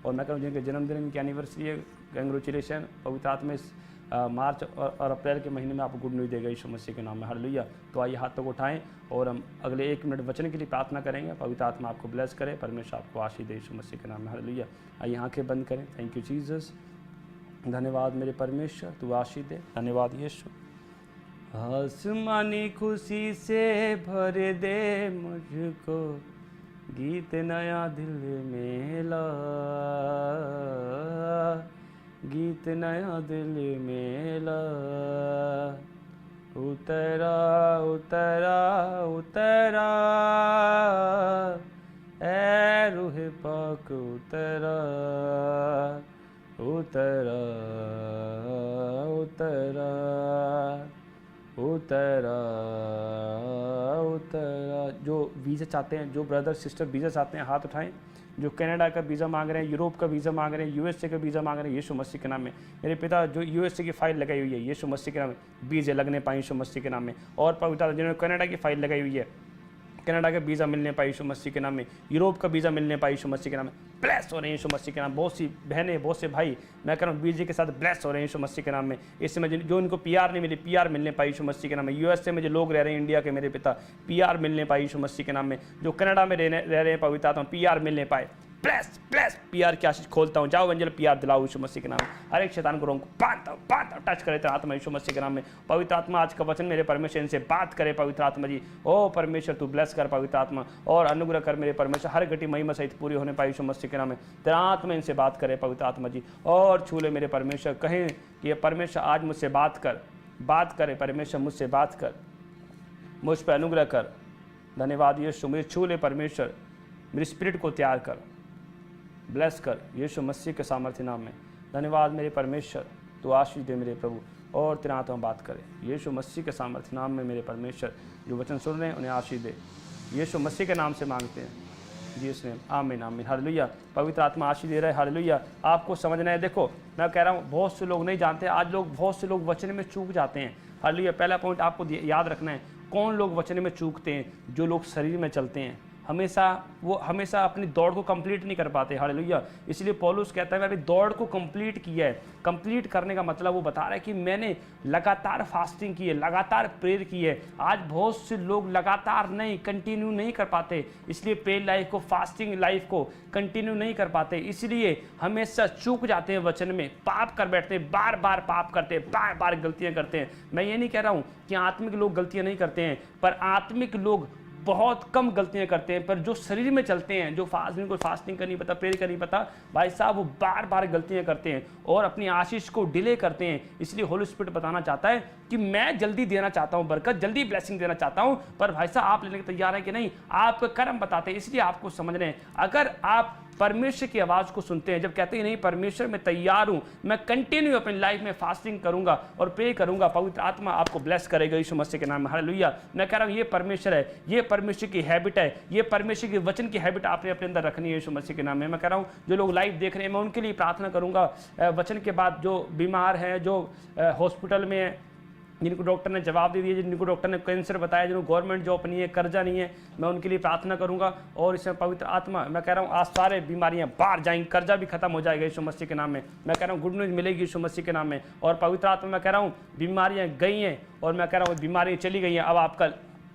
और मैं कहूँ जिनके जन्मदिन की एनिवर्सरी है, कंग्रेचुलेशन। पवित्र आत्मा इस मार्च और अप्रैल के महीने में आपको गुड न्यूज़ देगा यीशु मसीह के नाम में, हालेलुया। तो आइए हाथों को उठाएं और हम अगले 1 मिनट वचन के लिए प्रार्थना करेंगे। पवित्र आत्मा आपको ब्लेस करे, परमेश्वर आपको आशीष दे यीशु मसीह के नाम में, हालेलुया। आइए आंखें बंद करें। थैंक यू जीसस, धन्यवाद मेरे परमेश्वर, तू आशीष दे, धन्यवाद यीशु। आसमानी खुशी से भर दे मुझको, गीत नया दिल में ला, गीत नया दिल में ला। उतरा उतरा उतरा ऐ रूह पाक उतरा, उतरा उतरा उतरा उतरा। जो वीज़ा चाहते हैं, जो ब्रदर सिस्टर वीज़ा चाहते हैं, हाथ उठाएं। जो कनाडा का वीज़ा मांग रहे हैं, यूरोप का वीज़ा मांग रहे हैं, यूएसए का वीज़ा मांग रहे हैं, यीशु मसीह के नाम में। मेरे पिता जो यूएसए की फ़ाइल लगाई हुई है, यीशु मसीह के नाम में वीज़े लगने पाए यीशु मसीह के नाम में। और पवित्र जिन्होंने कनाडा की फ़ाइल लगाई हुई है, कनाडा का वीज़ा मिलने पाए यीशु मसीह के नाम में। यूरोप का वीज़ा मिलने पाए यीशु मसीह के नाम में। ब्लेस हो रहे हैं यीशु मसीह के नाम। बहुत सी बहनें, बहुत से भाई, मैं कह रहा हूँ वीज़े के साथ ब्लेस हो रहे हैं यीशु मसीह के नाम में। इस समय जो इनको पीआर नहीं मिली, पीआर मिलने पाए यीशु मसीह के नाम में। यूएसए में जो लोग रह रहे हैं, इंडिया के मेरे पिता, पीआर मिलने पाए यीशु मसीह के नाम में। जो कनाडा में रह रहे हैं, पवित्र आत्मा पीआर मिलने पाए। ब्लेस ब्लेस, पीआर की आशीष खोलता हूँ। जाओ एंजल पीआर दिलाओ यीशु मसीह के नाम में। हर एक शैतान को रोंग बांधता हूँ, टच करे तेरा आत्मा यीशु मसीह के नाम में। पवित्र आत्मा आज का वचन मेरे परमेश्वर इनसे बात करे पवित्र आत्मा जी। ओ परमेश्वर तू ब्लेस कर पवित्र आत्मा, और अनुग्रह कर मेरे परमेश्वर। हर घटी महिमा सहित पूरी होने पाई यीशु मसीह के नाम में। तेरा आत्मा इनसे बात करे पवित्र आत्मा जी, और छू ले मेरे परमेश्वर। कहें कि ये परमेश्वर आज मुझसे बात कर, बात करे परमेश्वर, मुझसे बात कर, मुझ पर अनुग्रह कर। धन्यवाद यीशु, मुझे छू ले परमेश्वर, मेरी स्पिरिट को तैयार कर, ब्लेस कर यीशु मसीह के सामर्थ्य नाम में। धन्यवाद मेरे परमेश्वर, तू आशीष दे मेरे प्रभु, और तेरा आत्मा बात करे यीशु मसीह के सामर्थ्य नाम में। मेरे परमेश्वर जो वचन सुन रहे हैं उन्हें आशीष दे, यीशु मसीह के नाम से मांगते हैं जी, इसने आमीन आमीन, हालेलुया। पवित्र आत्मा आशीष दे रहा है, हालेलुया। आपको समझना है, देखो मैं कह रहा हूँ बहुत से लोग नहीं जानते, आज लोग बहुत से लोग वचन में चूक जाते हैं, हालेलुया। पहला पॉइंट आपको याद रखना है, कौन लोग वचन में चूकते हैं? जो लोग शरीर में चलते हैं, वो हमेशा अपनी दौड़ को कंप्लीट नहीं कर पाते, हालेलुया। इसलिए पौलुस कहता है मैंने दौड़ को कंप्लीट किया है। कंप्लीट करने का मतलब वो बता रहा है कि मैंने लगातार फास्टिंग की है, लगातार प्रेयर की है। आज बहुत से लोग लगातार नहीं, कंटिन्यू नहीं कर पाते, इसलिए प्रेयर लाइफ को, फास्टिंग लाइफ को कंटिन्यू नहीं कर पाते, इसलिए हमेशा चूक जाते हैं वचन में, पाप कर बैठते हैं, बार बार पाप करते हैं, बार बार गलतियां करते हैं। मैं ये नहीं कह रहा हूँ कि आत्मिक लोग गलतियां नहीं करते हैं, पर आत्मिक लोग बहुत कम गलतियां करते हैं। पर जो शरीर में चलते हैं, जो जिनको फास्टिंग का नहीं पता, प्रेयर का नहीं पता, भाई साहब वो बार बार गलतियां करते हैं और अपनी आशीष को डिले करते हैं। इसलिए होली स्पिरिट बताना चाहता है कि मैं जल्दी देना चाहता हूं बरकत, जल्दी ब्लेसिंग देना चाहता हूं, पर भाई साहब आप लेने के तैयार हैं कि नहीं, आपका कर्म बताते हैं। इसलिए आपको समझना है, अगर आप परमेश्वर की आवाज़ को सुनते हैं, जब कहते हैं नहीं परमेश्वर मैं तैयार हूं, मैं कंटिन्यू अपनी लाइफ में फास्टिंग करूंगा और प्रे करूंगा, पवित्र आत्मा आपको ब्लेस करेगा यीशु मसीह के नाम में, हालेलुया। मैं कह रहा हूं ये परमेश्वर है, ये परमेश्वर की हैबिट है, ये परमेश्वर के वचन की हैबिट आपने अपने अंदर रखनी है यीशु मसीह के नाम में। मैं कह रहा हूं जो लोग लाइव देख रहे हैं, मैं उनके लिए प्रार्थना करूंगा वचन के बाद, जो बीमार हैं, जो हॉस्पिटल में, जिनको डॉक्टर ने जवाब दे दिया, जिनको डॉक्टर ने कैंसर बताया, जिनको गवर्नमेंट जॉब नहीं है, कर्जा नहीं है, मैं उनके लिए प्रार्थना करूंगा। और इसमें पवित्र आत्मा, मैं कह रहा हूँ आज सारे बीमारियां बाहर जाएंगी, कर्जा भी खत्म हो जाएगा यीशु मसीह के नाम में। मैं कह रहा हूँ गुड न्यूज़ मिलेगी यीशु मसीह के नाम में। और पवित्र आत्मा, मैं कह रहा हूँ बीमारियां गई हैं, और मैं कह रहा हूँ बीमारियां चली गई हैं, अब आपका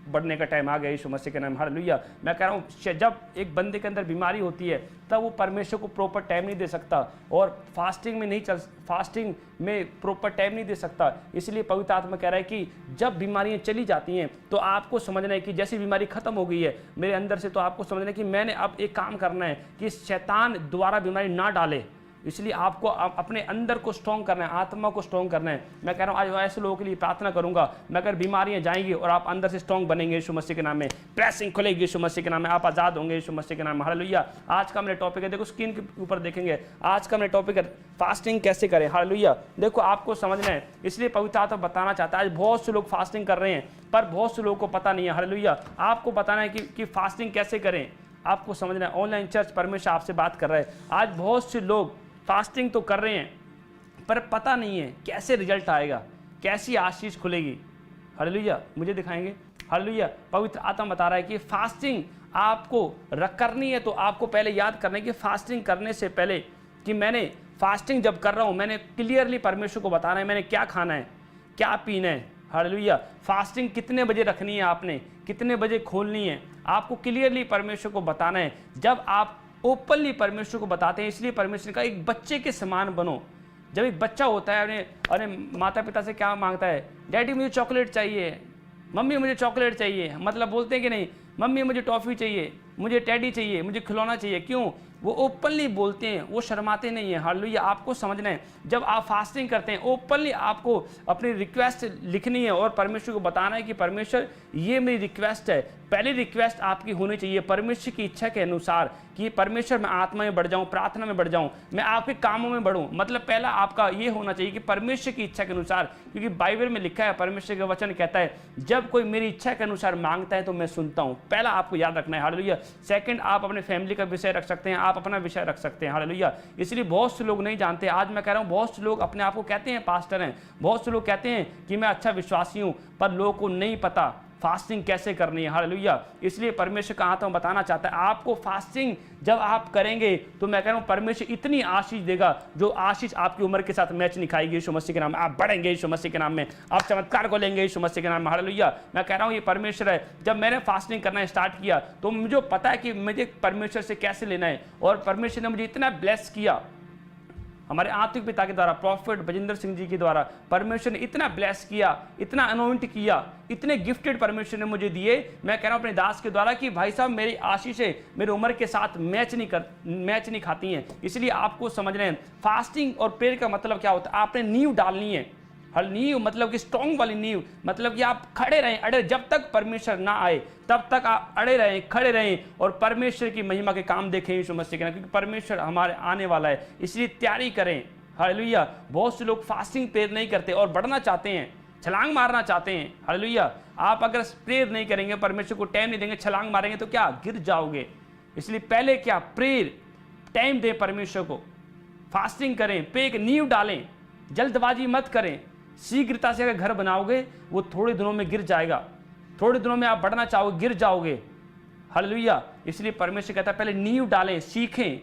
बढ़ने का टाइम आ गया यीशु मसीह के नाम, हालेलुया। मैं कह रहा हूँ जब एक बंदे के अंदर बीमारी होती है तब वो परमेश्वर को प्रॉपर टाइम नहीं दे सकता, और फास्टिंग में प्रॉपर टाइम नहीं दे सकता। इसलिए पवित्र आत्मा कह रहा है कि जब बीमारियां चली जाती हैं तो आपको समझना है कि जैसी बीमारी खत्म हो गई है मेरे अंदर से, तो आपको समझना है कि मैंने अब एक काम करना है कि शैतान दोबारा बीमारी ना डाले। इसलिए आपको अपने अंदर को स्ट्रॉन्ग करना है, आत्मा को स्ट्रॉन्ग करना है। मैं कह रहा हूँ आज ऐसे लोगों के लिए प्रार्थना करूंगा, मैं अगर बीमारियां जाएंगी और आप अंदर से स्ट्रॉन्ग बनेंगे यीशु मसीह के नाम में, ब्लेसिंग खुलेगी यीशु मसीह के नाम में, आप आजाद होंगे यीशु मसीह के नाम में, हालेलुया। आज का मेरे टॉपिक है, देखो स्क्रीन के ऊपर देखेंगे, आज का मेरे टॉपिक है फास्टिंग कैसे करें, हालेलुया। देखो आपको समझना है, इसलिए पवित्र आत्मा बताना चाहता है आज बहुत से लोग फास्टिंग कर रहे हैं पर बहुत से लोगों को पता नहीं है, हालेलुया। आपको बताना है कि फास्टिंग कैसे करें, आपको समझना है। ऑनलाइन चर्च परमेश्वर आपसे बात कर रहा है, आज बहुत से लोग फास्टिंग तो कर रहे हैं पर पता नहीं है कैसे रिजल्ट आएगा, कैसी आशीष खुलेगी, हालेलुया। मुझे दिखाएंगे, हालेलुया। पवित्र आत्मा बता रहा है कि फास्टिंग आपको करनी है तो आपको पहले याद करना है कि फास्टिंग करने से पहले कि मैंने फास्टिंग जब कर रहा हूँ मैंने क्लियरली परमेश्वर को बताना है मैंने क्या खाना है, क्या पीना है। हालेलुया। फास्टिंग कितने बजे रखनी है, आपने कितने बजे खोलनी है, आपको क्लियरली परमेश्वर को बताना है। जब आप ओपनली परमेश्वर को बताते हैं, इसलिए परमेश्वर का एक बच्चे के समान बनो। जब एक बच्चा होता है अपने माता पिता से क्या मांगता है, डैडी मुझे चॉकलेट चाहिए, मम्मी मुझे चॉकलेट चाहिए, मतलब बोलते हैं कि नहीं, मम्मी मुझे टॉफ़ी चाहिए, मुझे टेडी चाहिए, मुझे खिलौना चाहिए। क्यों? वो ओपनली बोलते हैं, वो शर्माते नहीं हैं। हालेलुया। आपको समझना है, जब आप फास्टिंग करते हैं ओपनली आपको अपनी रिक्वेस्ट लिखनी है और परमेश्वर को बताना है कि परमेश्वर ये मेरी रिक्वेस्ट है। पहली रिक्वेस्ट आपकी होनी चाहिए परमेश्वर की इच्छा के अनुसार कि परमेश्वर मैं आत्मा में बढ़ जाऊं, प्रार्थना में बढ़ जाऊं, मैं आपके कामों में बढ़ूं। मतलब पहला आपका ये होना चाहिए कि परमेश्वर की इच्छा के अनुसार, क्योंकि बाइबल में लिखा है, परमेश्वर का वचन कहता है जब कोई मेरी इच्छा के अनुसार मांगता है तो मैं सुनता हूं। पहला आपको याद रखना है। हालेलुया। सेकंड, आप अपने फैमिली का विषय रख सकते हैं, आप अपना विषय रख सकते हैं। हालेलुया। इसलिए बहुत से लोग नहीं जानते, आज मैं कह रहा हूं बहुत से लोग अपने आप को कहते हैं पास्टर हैं, बहुत से लोग कहते हैं कि मैं अच्छा विश्वासी हूं, पर लोगों को नहीं पता फास्टिंग कैसे करनी है। हालेलुया। इसलिए परमेश्वर का आत्मा बताना चाहता है आपको फास्टिंग जब आप करेंगे तो मैं कह रहा हूं परमेश्वर इतनी आशीष देगा जो आशीष आपकी उम्र के साथ मैच नहीं खाएगी। यीशु मसीह के नाम में आप बढ़ेंगे, यीशु मसीह के नाम में आप चमत्कार को लेंगे, यीशु मसीह के नाम में। हालेलुया। मैं कह रहा हूं ये परमेश्वर है। जब मैंने फास्टिंग करना स्टार्ट किया तो मुझे पता है कि मुझे परमेश्वर से कैसे लेना है, और परमेश्वर ने मुझे इतना ब्लेस किया, हमारे आत्मिक पिता के द्वारा, प्रॉफिट बजिंदर सिंह जी के द्वारा परमेश्वर ने इतना ब्लेस किया, इतना अनॉइंट किया, इतने गिफ्टेड परमेश्वर ने मुझे दिए। मैं कह रहा हूं अपने दास के द्वारा कि भाई साहब मेरी आशीषें मेरी उम्र के साथ मैच नहीं खाती हैं। इसलिए आपको समझना है फास्टिंग और प्रेयर का मतलब क्या होता है। आपने नींव डालनी है। हर नींव मतलब कि स्ट्रॉन्ग वाली नींव, मतलब कि आप खड़े रहें, अड़े, जब तक परमेश्वर ना आए तब तक आप अड़े रहें, खड़े रहें और परमेश्वर की महिमा के काम देखें यीशु मसीह के नाम, क्योंकि परमेश्वर हमारे आने वाला है। इसलिए तैयारी करें। हालेलुया। बहुत से लोग फास्टिंग प्रेयर नहीं करते और बढ़ना चाहते हैं, छलांग मारना चाहते हैं। हालेलुया। आप अगर प्रेयर नहीं करेंगे, परमेश्वर को टाइम नहीं देंगे, छलांग मारेंगे तो क्या गिर जाओगे। इसलिए पहले क्या, प्रेयर टाइम दें परमेश्वर को, फास्टिंग करें, पे एक नींव डालें, जल्दबाजी मत करें। शीघ्रता से अगर घर बनाओगे वो थोड़े दिनों में गिर जाएगा। थोड़े दिनों में आप बढ़ना चाहोगे, गिर जाओगे। हालेलुया। इसलिए परमेश्वर कहता है पहले नींव डालें, सीखें,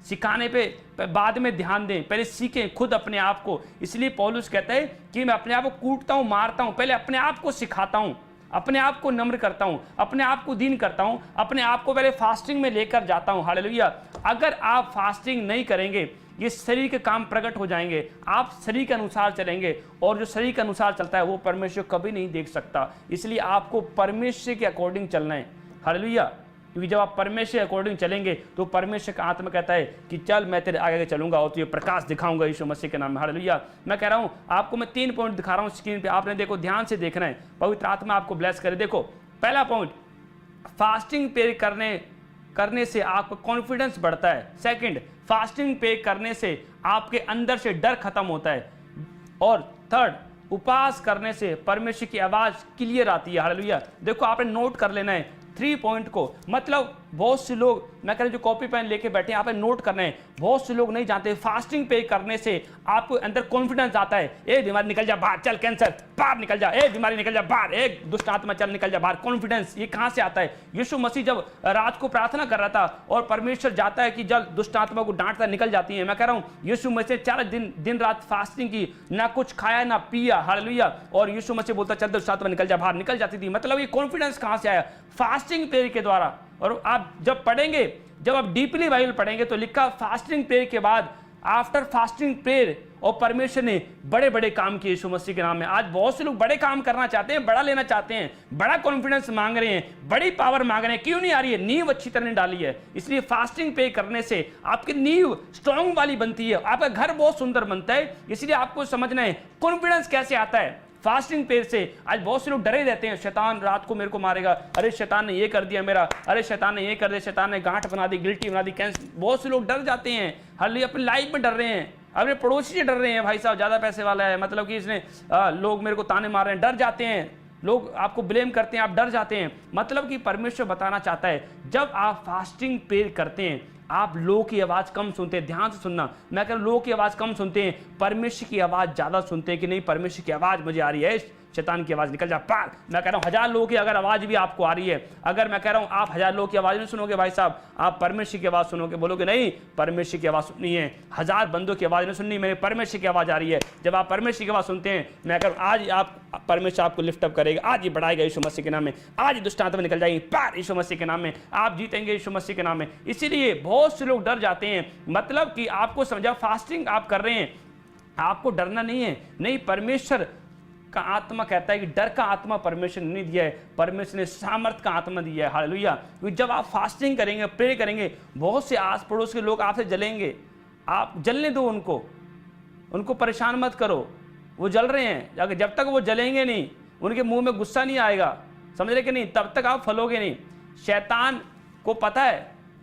सिखाने पे बाद में ध्यान दें, पहले सीखें खुद अपने आप को। इसलिए पौलुस कहता है कि मैं अपने आप को कूटता हूं, मारता हूं, पहले अपने आप को सिखाता हूं, अपने आप को नम्र करता हूं, अपने आप को दीन करता हूं, अपने आप को पहले फास्टिंग में लेकर जाता हूं। हालेलुया। अगर आप फास्टिंग नहीं करेंगे ये शरीर के काम प्रकट हो जाएंगे, आप शरीर के अनुसार चलेंगे, और जो शरीर के अनुसार चलता है वो परमेश्वर कभी नहीं देख सकता। इसलिए आपको परमेश्वर के अकॉर्डिंग चलना है। हालेलुया। क्योंकि जब आप परमेश्वर के अकॉर्डिंग चलेंगे तो परमेश्वर का आत्मा कहता है कि चल मैं तेरे आगे चलूंगा और तुझे प्रकाश दिखाऊंगा यीशु मसीह के नाम में। हालेलुया। मैं कह रहा हूं आपको मैं 3 पॉइंट दिखा रहा हूं स्क्रीन पे, आपने देखो ध्यान से देखना है, पवित्र आत्मा आपको ब्लेस करे। देखो पहला पॉइंट, फास्टिंग प्रेयर करने से आपका कॉन्फिडेंस बढ़ता है। सेकंड, फास्टिंग पे करने से आपके अंदर से डर खत्म होता है। और थर्ड, उपवास करने से परमेश्वर की आवाज क्लियर आती है। हालेलुया। देखो आपने नोट कर लेना है 3 पॉइंट को। मतलब बहुत से लोग, मैं कह रहा हूं जो कॉपी पेन लेके बैठे हैं, आपने नोट करना है। बहुत से लोग नहीं जानते फास्टिंग पे करने से आपको अंदर कॉन्फिडेंस आता है। ए बीमारी निकल जा बाहर, चल कैंसर बाहर निकल जा, ए बीमारी निकल जा बाहर, एक दुष्ट आत्मा चल निकल जा बाहर। कॉन्फिडेंस ये कहां से आता है? यीशु मसीह जब रात को प्रार्थना कर रहा था और परमेश्वर जाता है कि जब दुष्ट आत्मा को डांटता निकल जाती है। मैं कह रहा हूं यीशु मसीह 4 दिन रात फास्टिंग की, ना कुछ खाया ना पिया। हालेलुया। और यीशु मसीह बोलता चल दुष्ट आत्मा निकल जा बाहर, निकल जाती थी। मतलब ये कॉन्फिडेंस कहां से आया? फास्टिंग प्रेयर के द्वारा। और आप जब पढ़ेंगे, जब आप डीपली बाइबल पढ़ेंगे तो लिखा फास्टिंग प्रेयर के बाद, आफ्टर फास्टिंग प्रेयर, और परमेश्वर ने बड़े बड़े काम किए यीशु मसीह के नाम में। आज बहुत से लोग बड़े काम करना चाहते हैं, बड़ा लेना चाहते हैं, बड़ा कॉन्फिडेंस मांग रहे हैं, बड़ी पावर मांग रहे हैं। क्यों नहीं आ रही है? नींव अच्छी तरह नहीं डाली है। इसलिए फास्टिंग पे करने से आपकी नींव स्ट्रांग वाली बनती है, आपका घर बहुत सुंदर बनता है। इसलिए आपको समझना है कॉन्फिडेंस कैसे आता है फास्टिंग प्रेयर से। आज बहुत से लोग डरे रहते हैं, शैतान रात को मेरे को मारेगा, अरे शैतान ने ये कर दिया मेरा, अरे शैतान ने ये कर दिया, शैतान ने गांठ बना दी, गिल्टी बना दी, कैंसर। बहुत से लोग डर जाते हैं, हर अपनी लाइफ में डर रहे हैं, अपने पड़ोसी से डर रहे हैं, भाई साहब ज़्यादा पैसे वाला है, मतलब कि इसने लोग मेरे को ताने मार रहे हैं, डर जाते हैं, लोग आपको ब्लेम करते हैं, आप डर जाते हैं। मतलब कि परमेश्वर बताना चाहता है जब आप फास्टिंग प्रेयर करते हैं आप लोगों की आवाज़ कम सुनते हैं। ध्यान से सुनना, मैं कह रहा हूं लोगों की आवाज़ कम सुनते हैं, परमेश्वर की आवाज़ ज़्यादा सुनते हैं कि नहीं परमेश्वर की आवाज़ मुझे आ रही है। शैतान की आवाज़ निकल जा पार। मैं कह रहा हूँ 1000 लोगों की अगर आवाज़ भी आपको आ रही है, अगर मैं कह रहा हूँ आप 1000 लोगों की आवाज़ नहीं सुनोगे भाई साहब, आप परमेश्वर की आवाज़ सुनोगे, बोलोगे नहीं परमेश्वर की आवाज़ सुननी है, 1000 बंदों की आवाज़ नहीं सुननी, मेरे परमेश्वर की आवाज़ आ रही है। जब आप परमेश्वर की आवाज़ सुनते हैं, मैं कह रहा हूँ आज आप परमेश्वर आपको लिफ्ट अप करेगा, आज ये बढ़ाएगा यीशु मसीह के नाम में, आज दुष्ट आत्मा निकल जाएगी पार यीशु मसीह के नाम में, आप जीतेंगे यीशु मसीह के नाम में। इसीलिए बहुत से लोग डर जाते हैं, मतलब कि आपको समझा फास्टिंग आप कर रहे हैं, आपको डरना नहीं है। नहीं, परमेश्वर का आत्मा कहता है कि डर का आत्मा परमेश्वर ने नहीं दिया है, परमेश्वर ने सामर्थ का आत्मा दिया है। हालेलुया। क्योंकि जब आप फास्टिंग करेंगे, प्रे करेंगे, बहुत से आस पड़ोस के लोग आपसे जलेंगे, आप जलने दो उनको परेशान मत करो, वो जल रहे हैं, अगर जब तक वो जलेंगे नहीं, उनके मुंह में गुस्सा नहीं आएगा, समझ रहे कि नहीं, तब तक आप फलोगे नहीं। शैतान को पता है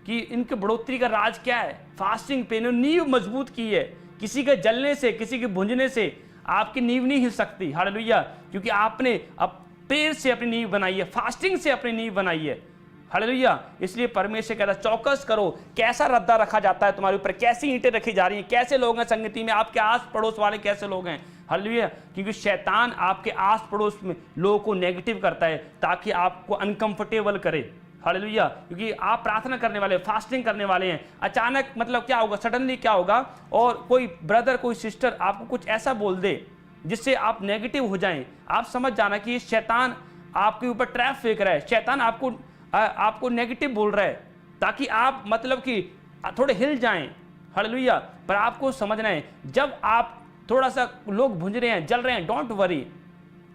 कि इनके बढ़ोतरी का राज क्या है, फास्टिंग पे नींव मजबूत की है। किसी के जलने से, किसी के भुंजने से आपकी नींव नहीं हिल सकती। हालेलुया। क्योंकि आपने अब प्रेयर से अपनी नींव बनाई है, फास्टिंग से अपनी नींव बनाई है। हालेलुया। इसलिए परमेश्वर कहता है चौकस करो, कैसा रद्दा रखा जाता है तुम्हारे ऊपर, कैसी ईंटें रखी जा रही हैं, कैसे लोग हैं संगति में, आपके आस पड़ोस वाले कैसे लोग हैं। हालेलुया। क्योंकि शैतान आपके आस पड़ोस में लोगों को नेगेटिव करता है ताकि आपको अनकंफर्टेबल करे। हालेलुया। क्योंकि आप प्रार्थना करने वाले, फास्टिंग करने वाले हैं, अचानक मतलब क्या होगा, सडनली क्या होगा, और कोई ब्रदर कोई सिस्टर आपको कुछ ऐसा बोल दे जिससे आप नेगेटिव हो जाएं, आप समझ जाना कि शैतान आपके ऊपर ट्रैप फेंक रहा है, शैतान आपको नेगेटिव बोल रहा है ताकि आप मतलब कि थोड़े हिल जाएं। हालेलुया। पर आपको समझना है, जब आप थोड़ा सा लोग भुंज रहे हैं, जल रहे हैं, डोंट वरी,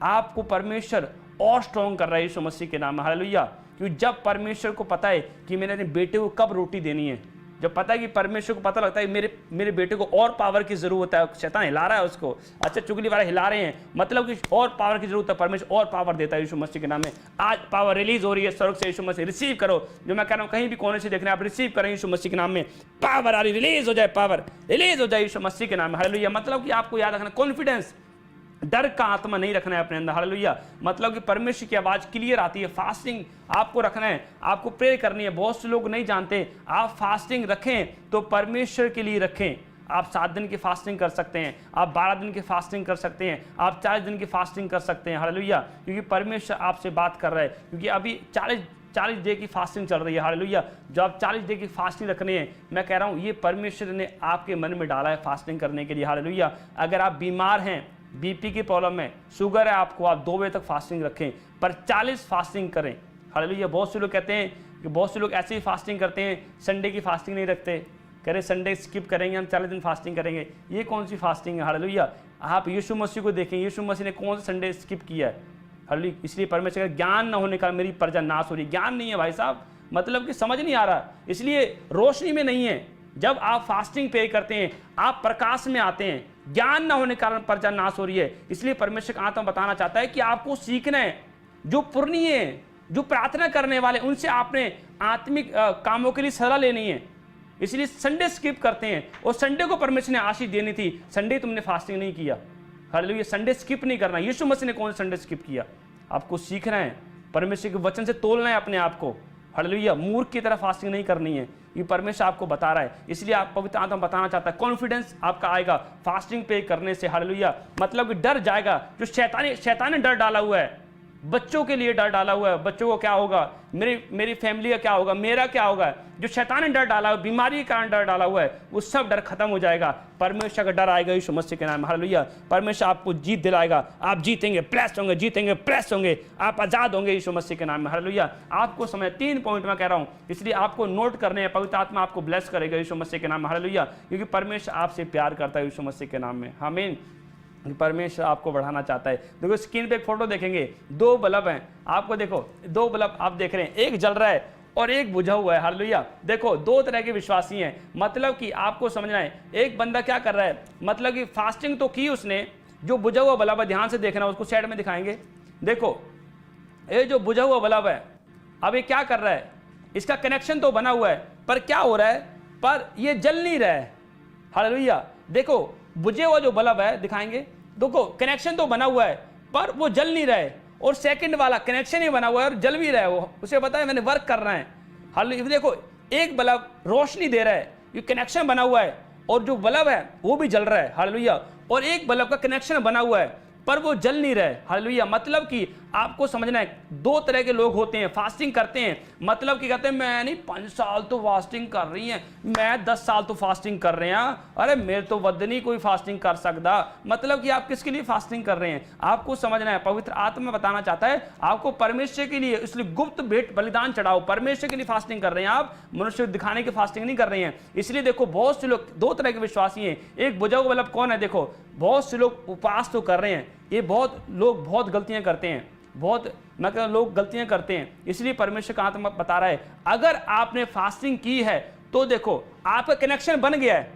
आपको परमेश्वर और स्ट्रॉन्ग कर रहा है यीशु मसीह के नाम में। हालेलुया। क्योंकि जब परमेश्वर को पता है कि मैंने अपने बेटे को कब रोटी देनी है, जब पता है कि परमेश्वर को पता लगता है मेरे बेटे को और पावर की जरूरत है, शैतान हिला रहा है उसको, अच्छा चुगली वाले हिला रहे हैं, मतलब कि और पावर की जरूरत है, परमेश्वर और पावर देता है यीशु मसीह के नाम में। आज पावर रिलीज हो रही है स्वर्ग से, यीशु मसीह रिसीव करो। जो मैं कह रहा हूँ कहीं भी कोने से देख रहे हैं आप, रिसीव करें यीशु मसीह के नाम में, पावर आ रही, रिलीज हो जाए, पावर रिलीज हो जाए यीशु मसीह के नाम में। हालेलुया। मतलब कि आपको याद रखना, कॉन्फिडेंस, डर का आत्मा नहीं रखना है अपने अंदर। हालेलुया। मतलब कि परमेश्वर की आवाज क्लियर आती है, फास्टिंग आपको रखना है, आपको प्रे करनी है। बहुत से लोग नहीं जानते, आप फास्टिंग रखें तो परमेश्वर के लिए रखें। आप 7 दिन की फास्टिंग कर सकते हैं, आप 12 दिन की फास्टिंग कर सकते हैं, आप 40 दिन की फास्टिंग कर सकते हैं। हालेलुया। क्योंकि परमेश्वर आपसे बात कर रहा है, क्योंकि अभी 40 डे की फास्टिंग चल रही है। हालेलुया। जो आप 40 डे की फास्टिंग रखने हैं, मैं कह रहा हूँ ये परमेश्वर ने आपके मन में डाला है फास्टिंग करने के लिए। हालेलुया। अगर आप बीमार हैं, बीपी की प्रॉब्लम है, शुगर है आपको, आप 2 बजे तक फास्टिंग रखें, पर 40 फास्टिंग करें। हालेलुया। बहुत से लोग कहते हैं कि बहुत से लोग ऐसे ही फास्टिंग करते हैं, संडे की फास्टिंग नहीं रखते, कह रहे संडे स्किप करेंगे, हम 40 दिन फास्टिंग करेंगे। ये कौन सी फास्टिंग है? हालेलुया। आप यीशु मसीह को देखें, यीशु मसीह ने कौन सा संडे स्किप किया है? हालेलुया। इसलिए परमेश्वर का ज्ञान न होने का मेरी प्रजा नाश हो रही। ज्ञान नहीं है भाई साहब, मतलब कि समझ नहीं आ रहा, इसलिए रोशनी में नहीं है। जब आप फास्टिंग पे करते हैं, आप प्रकाश में आते हैं। ज्ञान न होने के कारण प्रजा नाश हो रही है। इसलिए परमेश्वर का आत्मा बताना चाहता है कि आपको सीखना है, जो पुरनीय है, जो प्रार्थना करने वाले, उनसे आपने आत्मिक कामों के लिए सलाह लेनी है। इसलिए संडे स्किप करते हैं, और संडे को परमेश्वर ने आशीष देनी थी, संडे तुमने फास्टिंग नहीं किया। हालेलुया। संडे स्किप नहीं करना। यीशु मसीह ने कौन संडे स्किप किया? आपको सीखना है, परमेश्वर के वचन से तोलना है अपने आप को। हालेलुया। मूर्ख की तरह फास्टिंग नहीं करनी है, ये परमेश्वर आपको बता रहा है। इसलिए आप पवित्र आत्मा बताना चाहता है, कॉन्फिडेंस आपका आएगा फास्टिंग पे करने से। हालेलुया। मतलब कि डर जाएगा, जो शैतान ने डर डाला हुआ है, बच्चों के लिए डर डाला हुआ है, बच्चों को क्या होगा, मेरी फैमिली का क्या होगा, मेरा क्या होगा, जो शैतान ने डर डाला हुआ, बीमारी के कारण डर डाला हुआ है, वो सब डर खत्म हो जाएगा। परमेश्वर का डर आएगा यीशु मसीह के नाम में। हालेलुया। परमेश्वर आपको जीत दिलाएगा, आप जीतेंगे, प्रेस होंगे, जीतेंगे, प्रेस होंगे, आप आजाद होंगे यीशु मसीह के नाम में। हालेलुया। आपको समय 3 पॉइंट में कह रहा हूं, इसलिए आपको नोट करने हैं। पवित्र आत्मा आपको ब्लेस करेगा यीशु मसीह के नाम में। हालेलुया। क्योंकि परमेश्वर आपसे प्यार करता है यीशु मसीह के नाम में। आमीन। परमेश्वर आपको बढ़ाना चाहता है। देखो स्क्रीन पे एक फोटो देखेंगे, 2 बल्ब हैं, आपको देखो 2 बल्ब आप देख रहे हैं, एक जल रहा है और एक बुझा हुआ है। हालेलुया। देखो 2 तरह के विश्वासी हैं, मतलब कि आपको समझना है, एक बंदा क्या कर रहा है, मतलब कि फास्टिंग तो की उसने, जो बुझा हुआ बल्ब है, ध्यान से देखना, उसको साइड में दिखाएंगे। देखो ये जो बुझा हुआ बल्ब है, अब ये क्या कर रहा है, इसका कनेक्शन तो बना हुआ है, पर क्या हो रहा है, पर ये जल नहीं रहा है। हालेलुया। देखो बुझे हुआ जो बल्ब है, दिखाएंगे, देखो कनेक्शन तो बना हुआ है पर वो जल नहीं रहा है, और सेकंड वाला कनेक्शन ही बना हुआ है और जल भी रहा है, वो उसे पता है मैंने वर्क करना है। हालेलुया। देखो एक बल्ब रोशनी दे रहा है, ये कनेक्शन बना हुआ है, और जो बल्ब है वो भी जल रहा है। हालेलुया। और एक बल्ब का कनेक्शन बना हुआ है पर वो जल नहीं रहे। हालेलुया। मतलब कि आपको समझना है, दो तरह के लोग होते हैं, फास्टिंग करते हैं, मतलब कि कहते हैं मैं नहीं 5 साल तो फास्टिंग कर रही है, मैं 10 साल तो फास्टिंग कर रहे हैं, अरे मेरे तो वध नहीं कोई फास्टिंग कर सकता। मतलब कि आप किसके लिए फास्टिंग कर रहे हैं? आपको समझना है, पवित्र आत्मा बताना चाहता है आपको परमेश्वर के लिए, इसलिए गुप्त भेंट बलिदान चढ़ाओ। परमेश्वर के लिए फास्टिंग कर रहे हैं आप, मनुष्य दिखाने की फास्टिंग नहीं कर रहे हैं। इसलिए देखो बहुत से लोग, दो तरह के विश्वासी हैं। एक बुजुर्ग मतलब कौन है? देखो बहुत से लोग उपवास तो कर रहे हैं, ये बहुत लोग बहुत गलतियां करते हैं, बहुत मैं कहता लोग गलतियां करते हैं। इसलिए परमेश्वर का आत्मा बता रहा है अगर आपने फास्टिंग की है तो देखो आपका कनेक्शन बन गया है,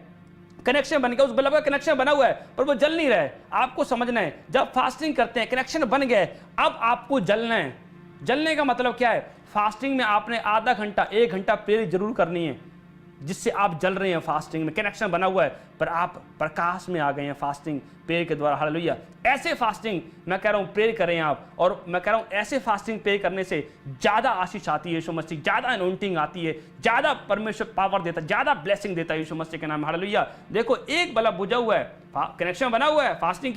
कनेक्शन बन गया, उस बल्ब का कनेक्शन बना हुआ है पर वो जल नहीं रहा है। आपको समझना है जब फास्टिंग करते हैं कनेक्शन बन गया है, अब आपको जलना है। जलने का मतलब क्या है? फास्टिंग में आपने आधा घंटा 1 घंटा प्रेयर जरूर करनी है, जिससे आप जल रहे हैं। फास्टिंग में कनेक्शन बना हुआ है पर आप प्रकाश में आ गए हैं फास्टिंग प्रेयर के द्वारा। हालेलुया। ऐसे फास्टिंग मैं कह रहा हूं प्रेयर करें आप, और मैं कह रहा हूं ऐसे फास्टिंग प्रेयर करने से ज्यादा आशीष आती है यीशु मसीह, ज्यादा अनॉइंटिंग आती है, ज्यादा परमेश्वर पावर देता है, ज्यादा ब्लेसिंग देता है यीशु मसीह के नाम। हालेलुया। देखो एक बल्ब बुझा हुआ है, कनेक्शन बना हुआ है, फास्टिंग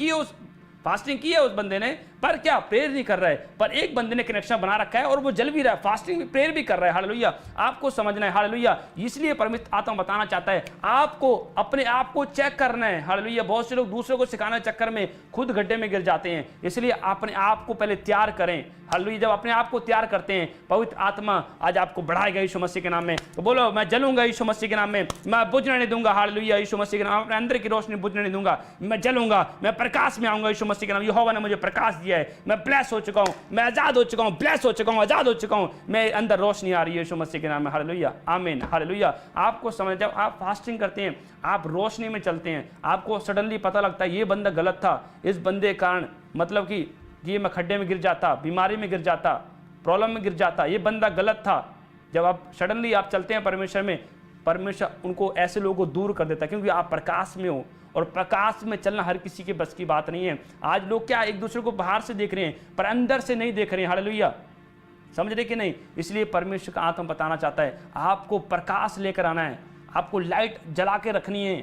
की है उस बंदे ने, पर क्या प्रेयर नहीं कर रहा है। पर एक बंदे ने कनेक्शन बना रखा है और वो जल भी रहा है, फास्टिंग भी प्रेयर भी कर रहा है। हालेलुया। आपको समझना है। हालेलुया। इसलिए परमेश्वर आत्मा बताना चाहता है आपको अपने आप को चेक करना है। हालेलुया। बहुत से लोग दूसरों को सिखाने के चक्कर में खुद गड्ढे में गिर जाते हैं, इसलिए अपने आप को पहले तैयार करें। हालेलुया। जब अपने आप को तैयार करते हैं पवित्र आत्मा आज आपको बढ़ाएगा यीशु मसीह के नाम में। तो बोलो मैं जलूंगा यीशु मसीह के नाम में, मैं बुझने नहीं दूंगा। हालेलुया। यीशु मसीह के नाम, अपने अंदर की रोशनी बुझने नहीं दूंगा, मैं जलूंगा, मैं प्रकाश में आऊंगा यीशु मसीह के नाम। यहोवा ने मुझे प्रकाश दिया है, मैं ब्लेस हो चुका हूं, मैं आजाद हो चुका हूं, ब्लेस हो चुका हूं, आजाद हो चुका हूं, मैं अंदर रोशनी आ रही है यीशु मसीह के नाम में। हालेलुया। आमीन। हालेलुया। आपको समझ, जब आप फास्टिंग करते हैं आप रोशनी में चलते हैं, आपको सडनली पता लगता है ये बंदा गलत था, इस बंदे के कारण मतलब कि ये मैं खड्डे में गिर जाता, बीमारी में गिर जाता, प्रॉब्लम में गिर जाता, ये बंदा गलत था। जब आप सडनली आप चलते हैं परमेश्वर में, परमेश्वर उनको ऐसे लोगों को दूर कर देता है, क्योंकि आप प्रकाश में हो, और प्रकाश में चलना हर किसी के बस की बात नहीं है। आज लोग क्या एक दूसरे को बाहर से देख रहे हैं पर अंदर से नहीं देख रहे हैं। हालेलुया। समझ रहे कि नहीं? इसलिए परमेश्वर का आत्मा बताना चाहता है आपको प्रकाश लेकर आना है, आपको लाइट जला के रखनी है।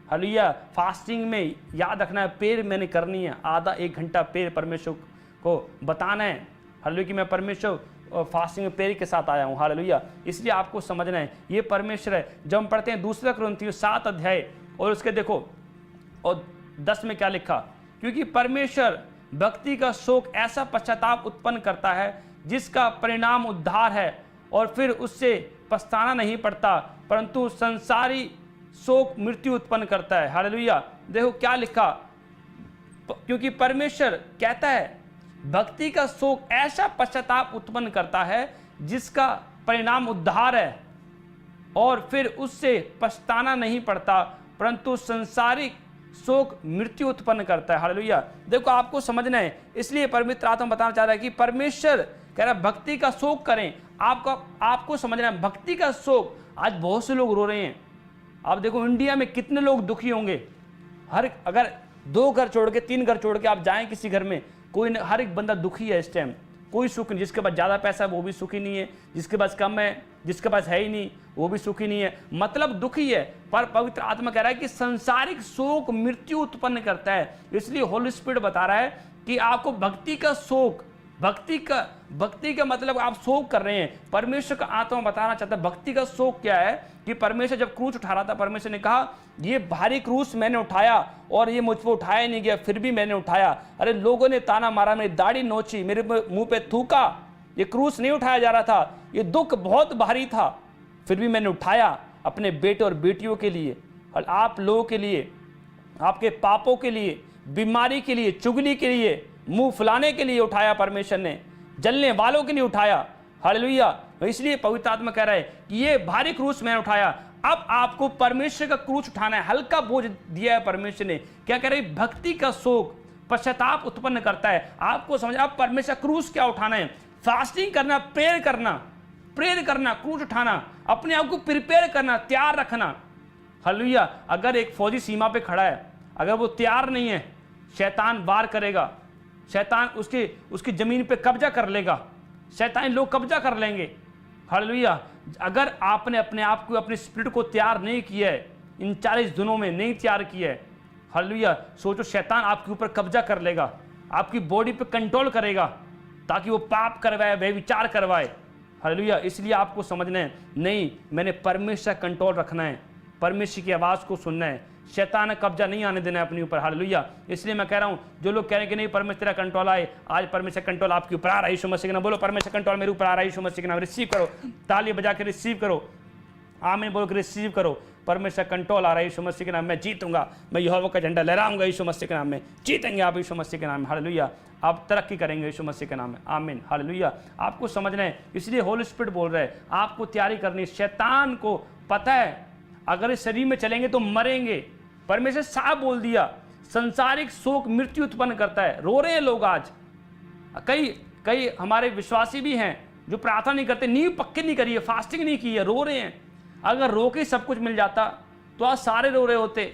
हालेलुया। फास्टिंग में याद रखना है प्रेयर मैंने करनी है, आधा 1 घंटा प्रेयर परमेश्वर को बताना है। हालेलुया कि मैं परमेश्वर फास्टिंग में प्रेयर के साथ आया हूँ। हालेलुया। इसलिए आपको समझना है ये परमेश्वर है। जब हम पढ़ते हैं 2 कुरिन्थियों 7 अध्याय और उसके देखो और 10 में क्या लिखा, क्योंकि परमेश्वर भक्ति का शोक ऐसा पश्चाताप उत्पन्न करता है जिसका परिणाम उद्धार है, और फिर उससे पछताना नहीं पड़ता, परंतु संसारी शोक मृत्यु उत्पन्न करता है। हालेलुया। देखो क्या लिखा, क्योंकि परमेश्वर कहता है भक्ति का शोक ऐसा पश्चाताप उत्पन्न करता है जिसका परिणाम उद्धार है, और फिर उससे पछताना नहीं पड़ता, परंतु संसारिक शोक मृत्यु उत्पन्न करता है। हालेलुया। देखो आपको समझना है, इसलिए पवित्र आत्मा बताना चाह रहा है कि परमेश्वर कह रहा है भक्ति का शोक करें। आपको समझना है भक्ति का शोक। आज बहुत से लोग रो रहे हैं। आप देखो इंडिया में कितने लोग दुखी होंगे। अगर 2 घर छोड़ के 3 घर छोड़ के आप जाएं किसी घर में, हर एक बंदा दुखी है इस टाइम, कोई सुख नहीं। जिसके पास ज़्यादा पैसा है वो भी सुखी नहीं है, जिसके पास कम है, जिसके पास है ही नहीं वो भी सुखी नहीं है, मतलब दुखी है। पर पवित्र आत्मा कह रहा है कि संसारिक शोक मृत्यु उत्पन्न करता है। इसलिए होली स्पिरिट बता रहा है कि आपको भक्ति का शोक, भक्ति का मतलब आप शोक कर रहे हैं। परमेश्वर का आत्मा बताना चाहता है भक्ति का शोक क्या है, कि परमेश्वर जब क्रूस उठा रहा था, परमेश्वर ने कहा ये भारी क्रूस मैंने उठाया और ये मुझ पर उठाया नहीं गया, फिर भी मैंने उठाया। अरे लोगों ने ताना मारा, मेरी दाढ़ी नोची, मेरे मुंह पे थूका, ये क्रूस नहीं उठाया जा रहा था, ये दुख बहुत भारी था, फिर भी मैंने उठाया अपने बेटे और बेटियों के लिए, और आप लोगों के लिए, आपके पापों के लिए, बीमारी के लिए, चुगली के लिए, मुंह फुलाने के लिए उठाया परमेश्वर ने, जलने वालों के लिए उठाया। हालेलुया। इसलिए पवित्र आत्मा कह रहा है कि ये भारी क्रूस मैंने उठाया, अब आपको परमेश्वर का क्रूस उठाना है। हल्का बोझ दिया है परमेश्वर ने। क्या कह रहे हैं? भक्ति का शोक पश्चाताप उत्पन्न करता है। आपको समझ, आप परमेश्वर क्रूस क्या उठाना है? फास्टिंग करना, प्रेयर करना, क्रूस उठाना, अपने आप को प्रिपेयर करना, तैयार रखना। हालेलुया। अगर एक फौजी सीमा पे खड़ा है, अगर वो तैयार नहीं है, शैतान वार करेगा, शैतान उसकी जमीन पे कब्जा कर लेगा, शैतान लोग कब्जा कर लेंगे। हालेलुया। अगर आपने अपने आप को, अपने स्पिरिट को तैयार नहीं किया है, इन 40 दिनों में नहीं तैयार किया है, हालेलुया, सोचो शैतान आपके ऊपर कब्जा कर लेगा। आपकी बॉडी पे कंट्रोल करेगा ताकि वो पाप करवाए, वह विचार करवाए। हालेलुया। इसलिए आपको समझना है, नहीं, मैंने परमेश्वर कंट्रोल रखना है, परमेश्वर की आवाज़ को सुनना है, शैतान ने कब्जा नहीं आने देना है अपने ऊपर। हालेलुया। इसलिए मैं कह रहा हूँ, जो लोग कह रहे हैं कि नहीं परमेश्वर तेरा कंट्रोल आए, आज परमेश्वर कंट्रोल आपके ऊपर आ रहा है यीशु मसीह के नाम। बोलो परमेश्वर कंट्रोल मेरे ऊपर आ रहा है यीशु मसीह के नाम। रिसीव करो, ताली बजा के रिसीव करो, आमीन बोल के रिसीव करो। परमेश्वर कंट्रोल आ रहा है यीशु मसीह के नाम। मैं जीतूंगा, मैं यहोवा का झंडा लहराऊंगा यीशु मसीह के नाम में। जीतेंगे आप यीशु मसीह के नाम में। हालेलुया। आप तरक्की करेंगे यीशु मसीह के नाम में। आमीन। हालेलुया। आपको समझना है, इसलिए होली स्पिरिट बोल रहा है आपको तैयारी करनी है। शैतान को पता है अगर इस शरीर में चलेंगे तो मरेंगे। परमेश्वर साफ बोल दिया, संसारिक शोक मृत्यु उत्पन्न करता है। रो रहे हैं लोग आज, कई हमारे विश्वासी भी हैं जो प्रार्थना नहीं करते, नींव पक्की नहीं करी है, फास्टिंग नहीं की है, रो रहे हैं। अगर रो के सब कुछ मिल जाता तो आज सारे रो रहे होते,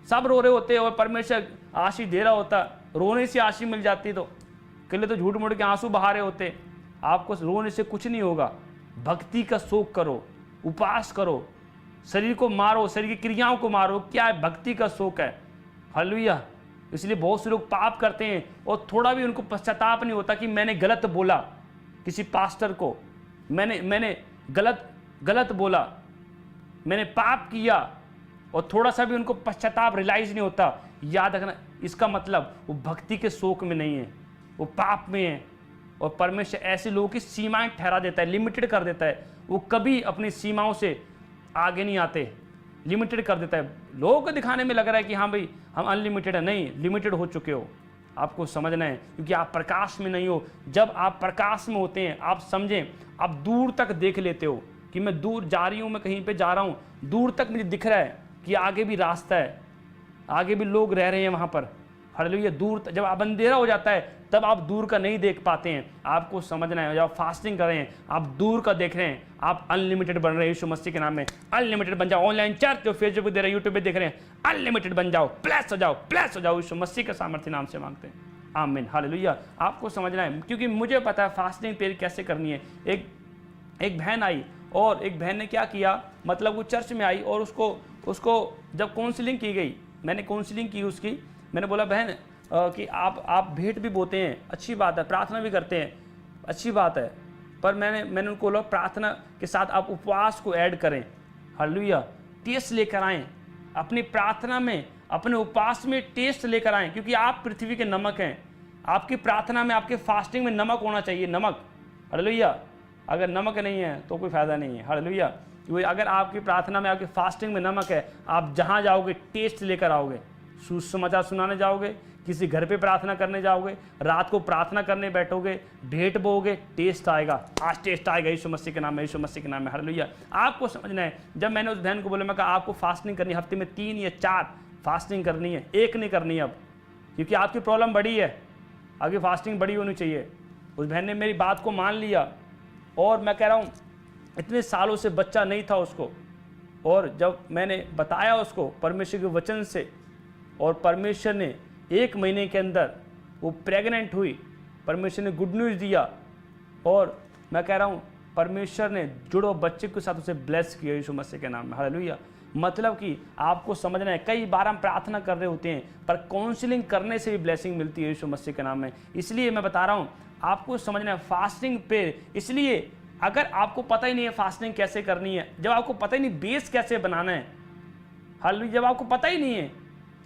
सब रो रहे होते और परमेश्वर आशीष दे रहा होता। रोने से आशीष मिल जाती तो कल तो झूठ मूठ के आंसू बहा रहे होते। आपको रोने से कुछ नहीं होगा। भक्ति का शोक करो, उपवास करो, शरीर को मारो, शरीर की क्रियाओं को मारो। क्या है? भक्ति का शोक है। हालेलुया। इसलिए बहुत से लोग पाप करते हैं और थोड़ा भी उनको पश्चाताप नहीं होता कि मैंने गलत बोला किसी पास्टर को, मैंने गलत बोला, मैंने पाप किया, और थोड़ा सा भी उनको पश्चाताप रियलाइज नहीं होता। याद रखना, इसका मतलब वो भक्ति के शोक में नहीं है, वो पाप में है। और परमेश्वर ऐसे लोगों की सीमाएं ठहरा देता है, लिमिटेड कर देता है। वो कभी अपनी सीमाओं से आगे नहीं आते, लिमिटेड कर देता है। लोगों को दिखाने में लग रहा है कि हाँ भाई हम अनलिमिटेड है। नहीं, लिमिटेड हो चुके हो। आपको समझना है, क्योंकि आप प्रकाश में नहीं हो। जब आप प्रकाश में होते हैं, आप समझें, आप दूर तक देख लेते हो कि मैं दूर जा रही हूँ, मैं कहीं पे जा रहा हूँ, दूर तक मुझे दिख रहा है कि आगे भी रास्ता है, आगे भी लोग रह रहे हैं वहाँ पर। हालेलुया। दूर जब आप अंधेरा हो जाता है तब आप दूर का नहीं देख पाते हैं। आपको समझना है, जब आप फास्टिंग कर रहे हैं आप दूर का देख रहे हैं, आप अनलिमिटेड बन रहे हैं यीशु मसीह के नाम में। अनलिमिटेड बन जाओ। ऑनलाइन चर्च जो फेसबुक दे रहे हैं, यूट्यूब पे देख रहे हैं, अनलिमिटेड बन जाओ, प्लस हो जाओ यीशु मसीह के सामर्थ्य नाम से मांगते हैं। आमीन। हालेलुया। आपको समझना है, क्योंकि मुझे पता है फास्टिंग प्रेयर कैसे करनी है। एक बहन आई और एक बहन ने क्या किया, मतलब वो चर्च में आई और उसको जब काउंसलिंग की गई, मैंने काउंसलिंग की उसकी, मैंने बोला बहन कि आप भेंट भी बोते हैं, अच्छी बात है, प्रार्थना भी करते हैं, अच्छी बात है, पर मैंने उनको बोला प्रार्थना के साथ आप उपवास को ऐड करें। हालेलुया। टेस्ट लेकर आएँ अपनी प्रार्थना में, अपने उपवास में टेस्ट लेकर आएँ, क्योंकि आप पृथ्वी के नमक हैं। आपकी प्रार्थना में, आपके फास्टिंग में नमक होना चाहिए, नमक। हालेलुया। अगर नमक नहीं है तो कोई फायदा नहीं है। हालेलुया। क्योंकि अगर आपकी प्रार्थना में, आपकी फास्टिंग में नमक है, आप जहाँ जाओगे टेस्ट लेकर आओगे। सुसमाचार सुनाने जाओगे, किसी घर पे प्रार्थना करने जाओगे, रात को प्रार्थना करने बैठोगे, भेंट बोगे, टेस्ट आएगा। आज टेस्ट आएगा यीशु मसीह के नाम में, यीशु मसीह के नाम में। हालेलुया। आपको समझना है, जब मैंने उस बहन को बोला, मैं कहा आपको फास्टिंग करनी है, हफ्ते में 3 या 4 फास्टिंग करनी है, 1 नहीं करनी है अब, क्योंकि आपकी प्रॉब्लम बड़ी है, आगे फास्टिंग बड़ी होनी चाहिए। उस बहन ने मेरी बात को मान लिया और मैं कह रहा हूँ इतने सालों से बच्चा नहीं था उसको, और जब मैंने बताया उसको परमेश्वर के वचन से, और परमेश्वर ने 1 महीने के अंदर वो प्रेग्नेंट हुई, परमेश्वर ने गुड न्यूज़ दिया, और मैं कह रहा हूँ परमेश्वर ने जुड़ो बच्चे के साथ उसे ब्लेस किया यीशु मसीह के नाम में। हालेलुया। मतलब कि आपको समझना है, कई बार हम प्रार्थना कर रहे होते हैं पर काउंसलिंग करने से भी ब्लेसिंग मिलती है यीशु मसीह के नाम में। इसलिए मैं बता रहा हूँ, आपको समझना है फास्टिंग पे। इसलिए अगर आपको पता ही नहीं है फास्टिंग कैसे करनी है, जब आपको पता ही नहीं बेस कैसे बनाना है, हालेलुया, जब आपको पता ही नहीं है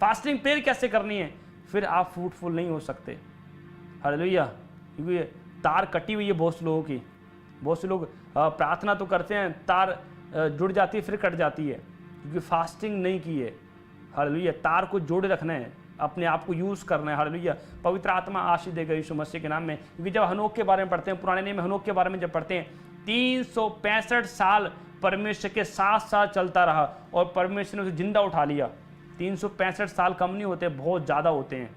फास्टिंग प्रेयर कैसे करनी है, फिर आप फ्रूटफुल नहीं हो सकते। हालेलुया। क्योंकि तार कटी हुई है बहुत से लोगों की। बहुत से लोग प्रार्थना तो करते हैं, तार जुड़ जाती है फिर कट जाती है, क्योंकि फास्टिंग नहीं की है। हालेलुया। तार को जोड़े रखना है, अपने आप को यूज़ करना है। हालेलुया। पवित्र आत्मा आशीष देगा यीशु मसीह के नाम में। क्योंकि जब हनोक के बारे में पढ़ते हैं, पुराने नियम में हनोक के बारे में जब पढ़ते हैं, 365 साल परमेश्वर के साथ साथ चलता रहा और परमेश्वर ने उसे जिंदा उठा लिया। 365 साल कम नहीं होते, बहुत ज़्यादा होते हैं।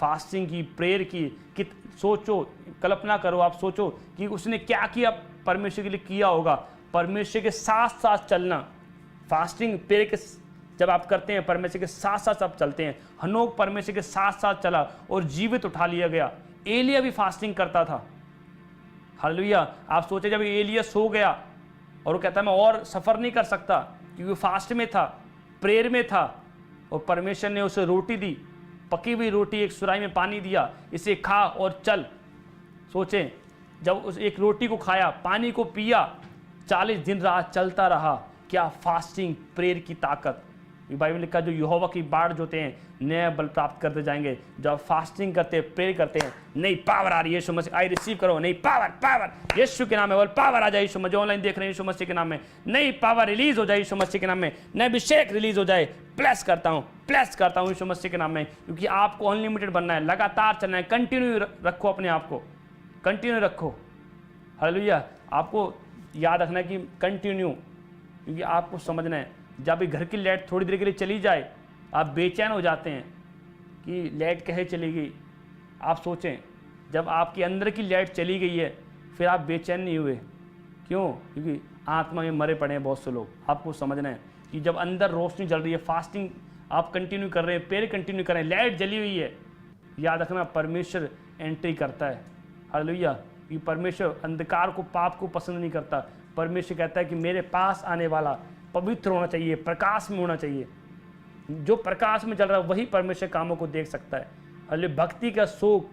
फास्टिंग की, प्रेयर की, कि सोचो, कल्पना करो, आप सोचो कि उसने क्या किया, परमेश्वर के लिए किया होगा। परमेश्वर के साथ साथ चलना, फास्टिंग प्रेयर के जब आप करते हैं, परमेश्वर के साथ साथ आप चलते हैं। हनोक परमेश्वर के साथ साथ चला और जीवित उठा लिया गया। एलिया भी फास्टिंग करता था। हालेलुया। आप सोचे जब एलिया सो गया और वो कहता मैं और सफ़र नहीं कर सकता, क्योंकि फास्ट में था, प्रेयर में था, और परमेश्वर ने उसे रोटी दी, पकी हुई रोटी एक सुराही में पानी दिया, इसे खा और चल। सोचें, जब उस एक रोटी को खाया, पानी को पिया, 40 दिन रात चलता रहा। क्या फास्टिंग, प्रेयर की ताकत। बाइबल में लिखा जो यहोवा की बाढ़ जोते हैं नया बल प्राप्त करते जाएंगे। जब फास्टिंग करते हैं, प्रेयर करते हैं, नई पावर आ रही है यीशु मसीह। आई रिसीव करो नई पावर, पावर यीशु के नाम में। बोल पावर आ जाए यीशु मसीह। ऑनलाइन देख रहे हैं यीशु मसीह के नाम में नई पावर रिलीज हो जाए यीशु मसीह के नाम में। नया अभिषेक रिलीज हो जाए। प्लस करता हूँ यीशु मसीह के नाम में, क्योंकि आपको अनलिमिटेड बनना है, लगातार चलना है। कंटिन्यू रखो अपने आप को, कंटिन्यू रखो। हालेलुया। आपको याद रखना है कि कंटिन्यू, क्योंकि आपको समझना है जब भी घर की लाइट थोड़ी देर के लिए चली जाए आप बेचैन हो जाते हैं कि लाइट कहे चली गई। आप सोचें, जब आपके अंदर की लाइट चली गई है फिर आप बेचैन नहीं हुए। क्यों? क्योंकि आत्मा में मरे पड़े हैं बहुत से लोग। आपको समझना है कि जब अंदर रोशनी जल रही है, फास्टिंग आप कंटिन्यू कर रहे हैं, प्रेयर कंटिन्यू कर रहे हैं, लाइट जली हुई है, याद रखना परमेश्वर एंट्री करता है। हालेलुया। कि परमेश्वर अंधकार को, पाप को पसंद नहीं करता। परमेश्वर कहता है कि मेरे पास आने वाला पवित्र होना चाहिए, प्रकाश में होना चाहिए। जो प्रकाश में चल रहा है वही परमेश्वर कामों को देख सकता है। हालेलुया। भक्ति का शोक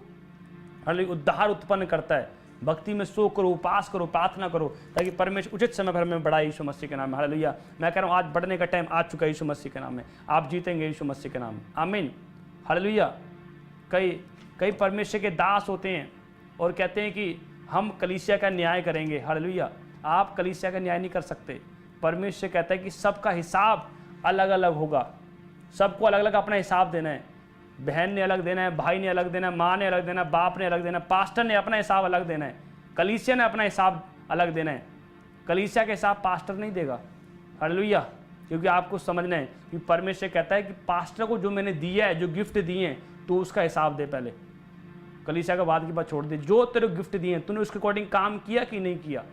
हालेलुया उद्धार उत्पन्न करता है। भक्ति में शोक करो, उपास करो, प्रार्थना करो, ताकि परमेश्वर उचित समय पर हमें बढ़ाए यीशु मसीह के नाम में। हालेलुया। मैं कह रहा हूँ आज बढ़ने का टाइम आ चुका है यीशु मसीह के नाम में। आप जीतेंगे यीशु मसीह के नाम में। आमीन। हालेलुया। कई परमेश्वर के दास होते हैं और कहते हैं कि हम कलीसिया का न्याय करेंगे। हालेलुया। आप कलीसिया का न्याय नहीं कर सकते। परमेश्वर कहता है कि सबका हिसाब अलग अलग होगा। सबको अलग अलग अपना हिसाब देना है। बहन ने अलग देना है, भाई ने अलग देना है, माँ ने अलग देना है, बाप ने अलग देना है, पास्टर ने अपना हिसाब अलग देना है, कलीसिया ने अपना हिसाब अलग देना है। कलीसिया का हिसाब पास्टर नहीं देगा। हालेलुया। क्योंकि आपको समझना है कि परमेश्वर कहता है कि पास्टर को जो मैंने दिया है, जो गिफ्ट दिए हैं, तो उसका हिसाब दे पहले। कलीसिया का बाद की बात छोड़ दे। जो तेरे गिफ्ट दिए हैं तूने उसके अकॉर्डिंग काम किया कि नहीं किया।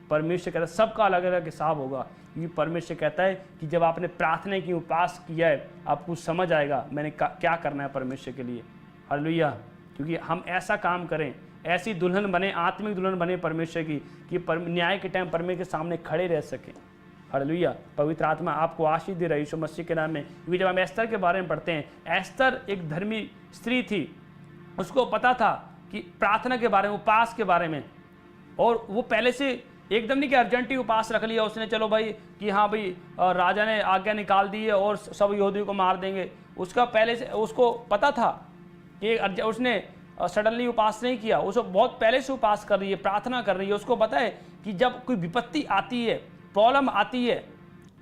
परमेश्वर कहता है सबका अलग अलग हिसाब होगा। क्योंकि परमेश्वर कहता है कि जब आपने प्रार्थना की, उपास किया है, आपको समझ आएगा मैंने क्या करना है परमेश्वर के लिए। हालेलुया। क्योंकि हम ऐसा काम करें, ऐसी दुल्हन बने, आत्मिक दुल्हन बने परमेश्वर की, कि न्याय के टाइम परमेश्वर के सामने खड़े रह सकें। हालेलुया। पवित्र आत्मा आपको आशीष दे रही है यीशु मसीह के नाम में। क्योंकि जब हम एस्तर के बारे में पढ़ते हैं, एस्तर एक धर्मी स्त्री थी। उसको पता था कि प्रार्थना के बारे में, उपास के बारे में, और वो पहले से एकदम नहीं कि अर्जेंट ही उपास रख लिया उसने, चलो भाई कि हाँ भाई राजा ने आज्ञा निकाल दी है और सब यहूदियों को मार देंगे। उसका पहले से उसको पता था कि उसने सडनली उपास नहीं किया। उसको बहुत पहले से उपास कर रही है, प्रार्थना कर रही है। उसको पता है कि जब कोई विपत्ति आती है, प्रॉब्लम आती है,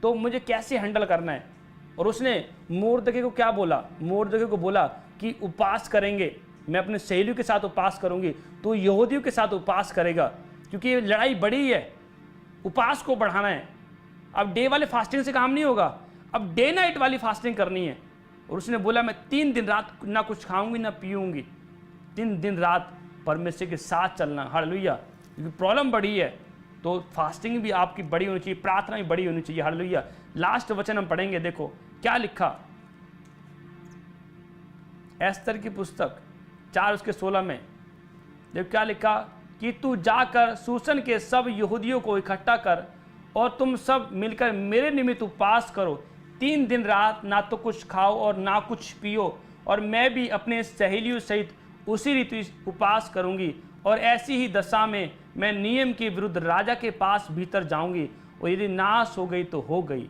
तो मुझे कैसे हैंडल करना है। और उसने मोर्दके को क्या बोला? मोर्दके को बोला कि उपास करेंगे, मैं अपने सहेलियों के साथ उपास करूंगी, तो यहूदियों के साथ उपास करेगा, क्योंकि ये लड़ाई बड़ी है, उपास को बढ़ाना है। अब डे वाले फास्टिंग से काम नहीं होगा, अब डे नाइट वाली फास्टिंग करनी है। और उसने बोला मैं 3 दिन रात ना कुछ खाऊंगी ना पीऊंगी, 3 दिन रात परमेश्वर के साथ चलना। हालेलुया। क्योंकि प्रॉब्लम बड़ी है तो फास्टिंग भी आपकी बड़ी होनी चाहिए, प्रार्थना भी बड़ी होनी चाहिए। हालेलुया। लास्ट वचन हम पढ़ेंगे, देखो क्या लिखा एस्तर की पुस्तक 4:16 में। देखो क्या लिखा कि तू जाकर सूसन के सब यहूदियों को इकट्ठा कर और तुम सब मिलकर मेरे निमित्त उपवास करो। 3 दिन रात ना तो कुछ खाओ और ना कुछ पियो, और मैं भी अपने सहेलियों सहित उसी रीति उपवास करूंगी। और ऐसी ही दशा में मैं नियम के विरुद्ध राजा के पास भीतर जाऊंगी, और यदि नाश हो गई तो हो गई।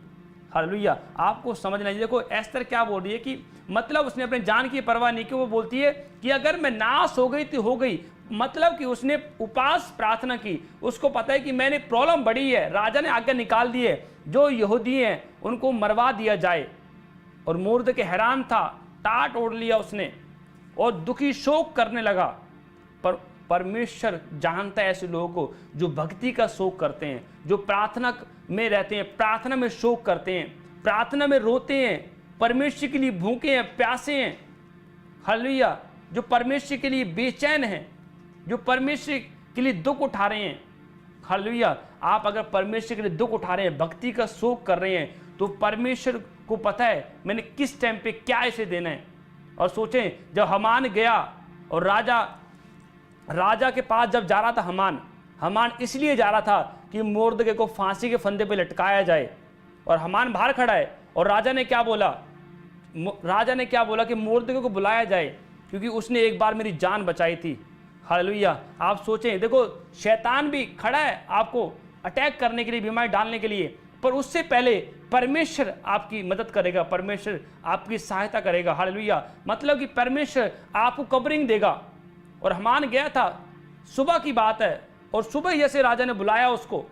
हालेलुया। आपको समझना है। देखो एस्तर क्या बोल रही है कि मतलब उसने अपने जान की परवाह नहीं की। वो बोलती है कि अगर मैं नाश हो गई तो हो गई। मतलब कि उसने उपास प्रार्थना की। उसको पता है कि मैंने प्रॉब्लम बड़ी है, राजा ने आज्ञा निकाल दी है, जो यहूदी हैं उनको मरवा दिया जाए। और मोर्दके हैरान था, टाट ओढ़ लिया उसने और दुखी शोक करने लगा। पर परमेश्वर जानता है ऐसे लोगों को जो भक्ति का शोक करते हैं, जो प्रार्थना में रहते हैं, प्रार्थना में शोक करते हैं, प्रार्थना में रोते हैं, परमेश्वर के लिए भूखे हैं, प्यासे हैं। हालेलुया। जो परमेश्वर के लिए बेचैन हैं, जो परमेश्वर के लिए दुख उठा रहे हैं। हालेलुया। आप अगर परमेश्वर के लिए दुख उठा रहे हैं, भक्ति का शोक कर रहे हैं, तो परमेश्वर को पता है मैंने किस टाइम पे क्या इसे देना है। और सोचें, जब हमान गया और राजा के पास जब जा रहा था, हमान इसलिए जा रहा था कि मोर्दके को फांसी के फंदे पे लटकाया जाए। और हमान बाहर खड़ा है और राजा ने क्या बोला? राजा ने क्या बोला कि मोर्दकै को बुलाया जाए क्योंकि उसने एक बार मेरी जान बचाई थी। हालेलुया। आप सोचें, देखो शैतान भी खड़ा है आपको अटैक करने के लिए, बीमारी डालने के लिए, पर उससे पहले परमेश्वर आपकी मदद करेगा, परमेश्वर आपकी सहायता करेगा। हालेलुया। मतलब कि परमेश्वर आपको कवरिंग देगा। और हामान गया था, सुबह की बात है, और सुबह जैसे राजा ने बुलाया उसको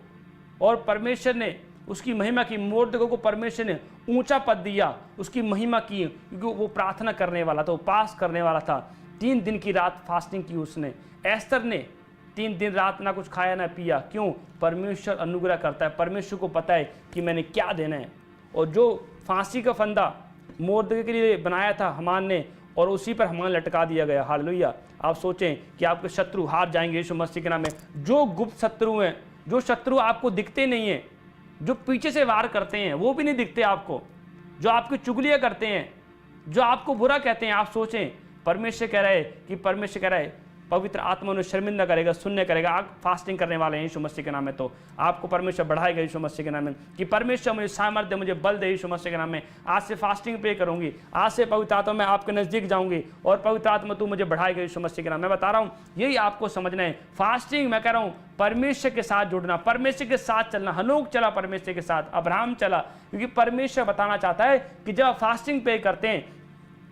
और परमेश्वर ने उसकी महिमा की। मोर्दकै को परमेश्वर ने ऊंचा पद दिया, उसकी महिमा की, क्योंकि वो प्रार्थना करने वाला था, उपवास करने वाला था। 3 दिन की रात फास्टिंग की उसने। एस्तर ने 3 दिन रात ना कुछ खाया ना पिया। क्यों? परमेश्वर अनुग्रह करता है, परमेश्वर को पता है कि मैंने क्या देना है। और जो फांसी का फंदा मोर्दकै के लिए बनाया था हामान ने, और उसी पर हामान लटका दिया गया। हालेलुया। आप सोचें कि आपके शत्रु हार जाएंगे यीशु मसीह के नाम में। जो गुप्त शत्रु हैं, जो शत्रु आपको दिखते नहीं हैं, जो पीछे से वार करते हैं, वो भी नहीं दिखते आपको, जो आपकी चुगलियां करते हैं, जो आपको बुरा कहते हैं, आप सोचें परमेश्वर कह रहा है कि परमेश्वर कह रहा है पवित्र आत्मा उन्हें शर्मिंदा करेगा, शून्य करेगा। आप फास्टिंग करने वाले हैं यीशु मसीह के नाम में, तो आपको परमेश्वर बढ़ाएगा यीशु मसीह के नाम में, कि परमेश्वर मुझे सामर्थ्य, मुझे बल दे यीशु मसीह के नाम में। आज से फास्टिंग पे करूंगी, आज से पवित्र आत्मा मैं आपके नजदीक जाऊंगी, और पवित्र आत्मा तू मुझे बढ़ाएगा यीशु मसीह के नाम। मैं बता रहा हूं, यही आपको समझना है। फास्टिंग, मैं कह रहा हूं, परमेश्वर के साथ जुड़ना, परमेश्वर के साथ चलना। हनोक चला परमेश्वर के साथ, अब्राहम चला, क्योंकि परमेश्वर बताना चाहता है कि जब आप फास्टिंग पे करते हैं,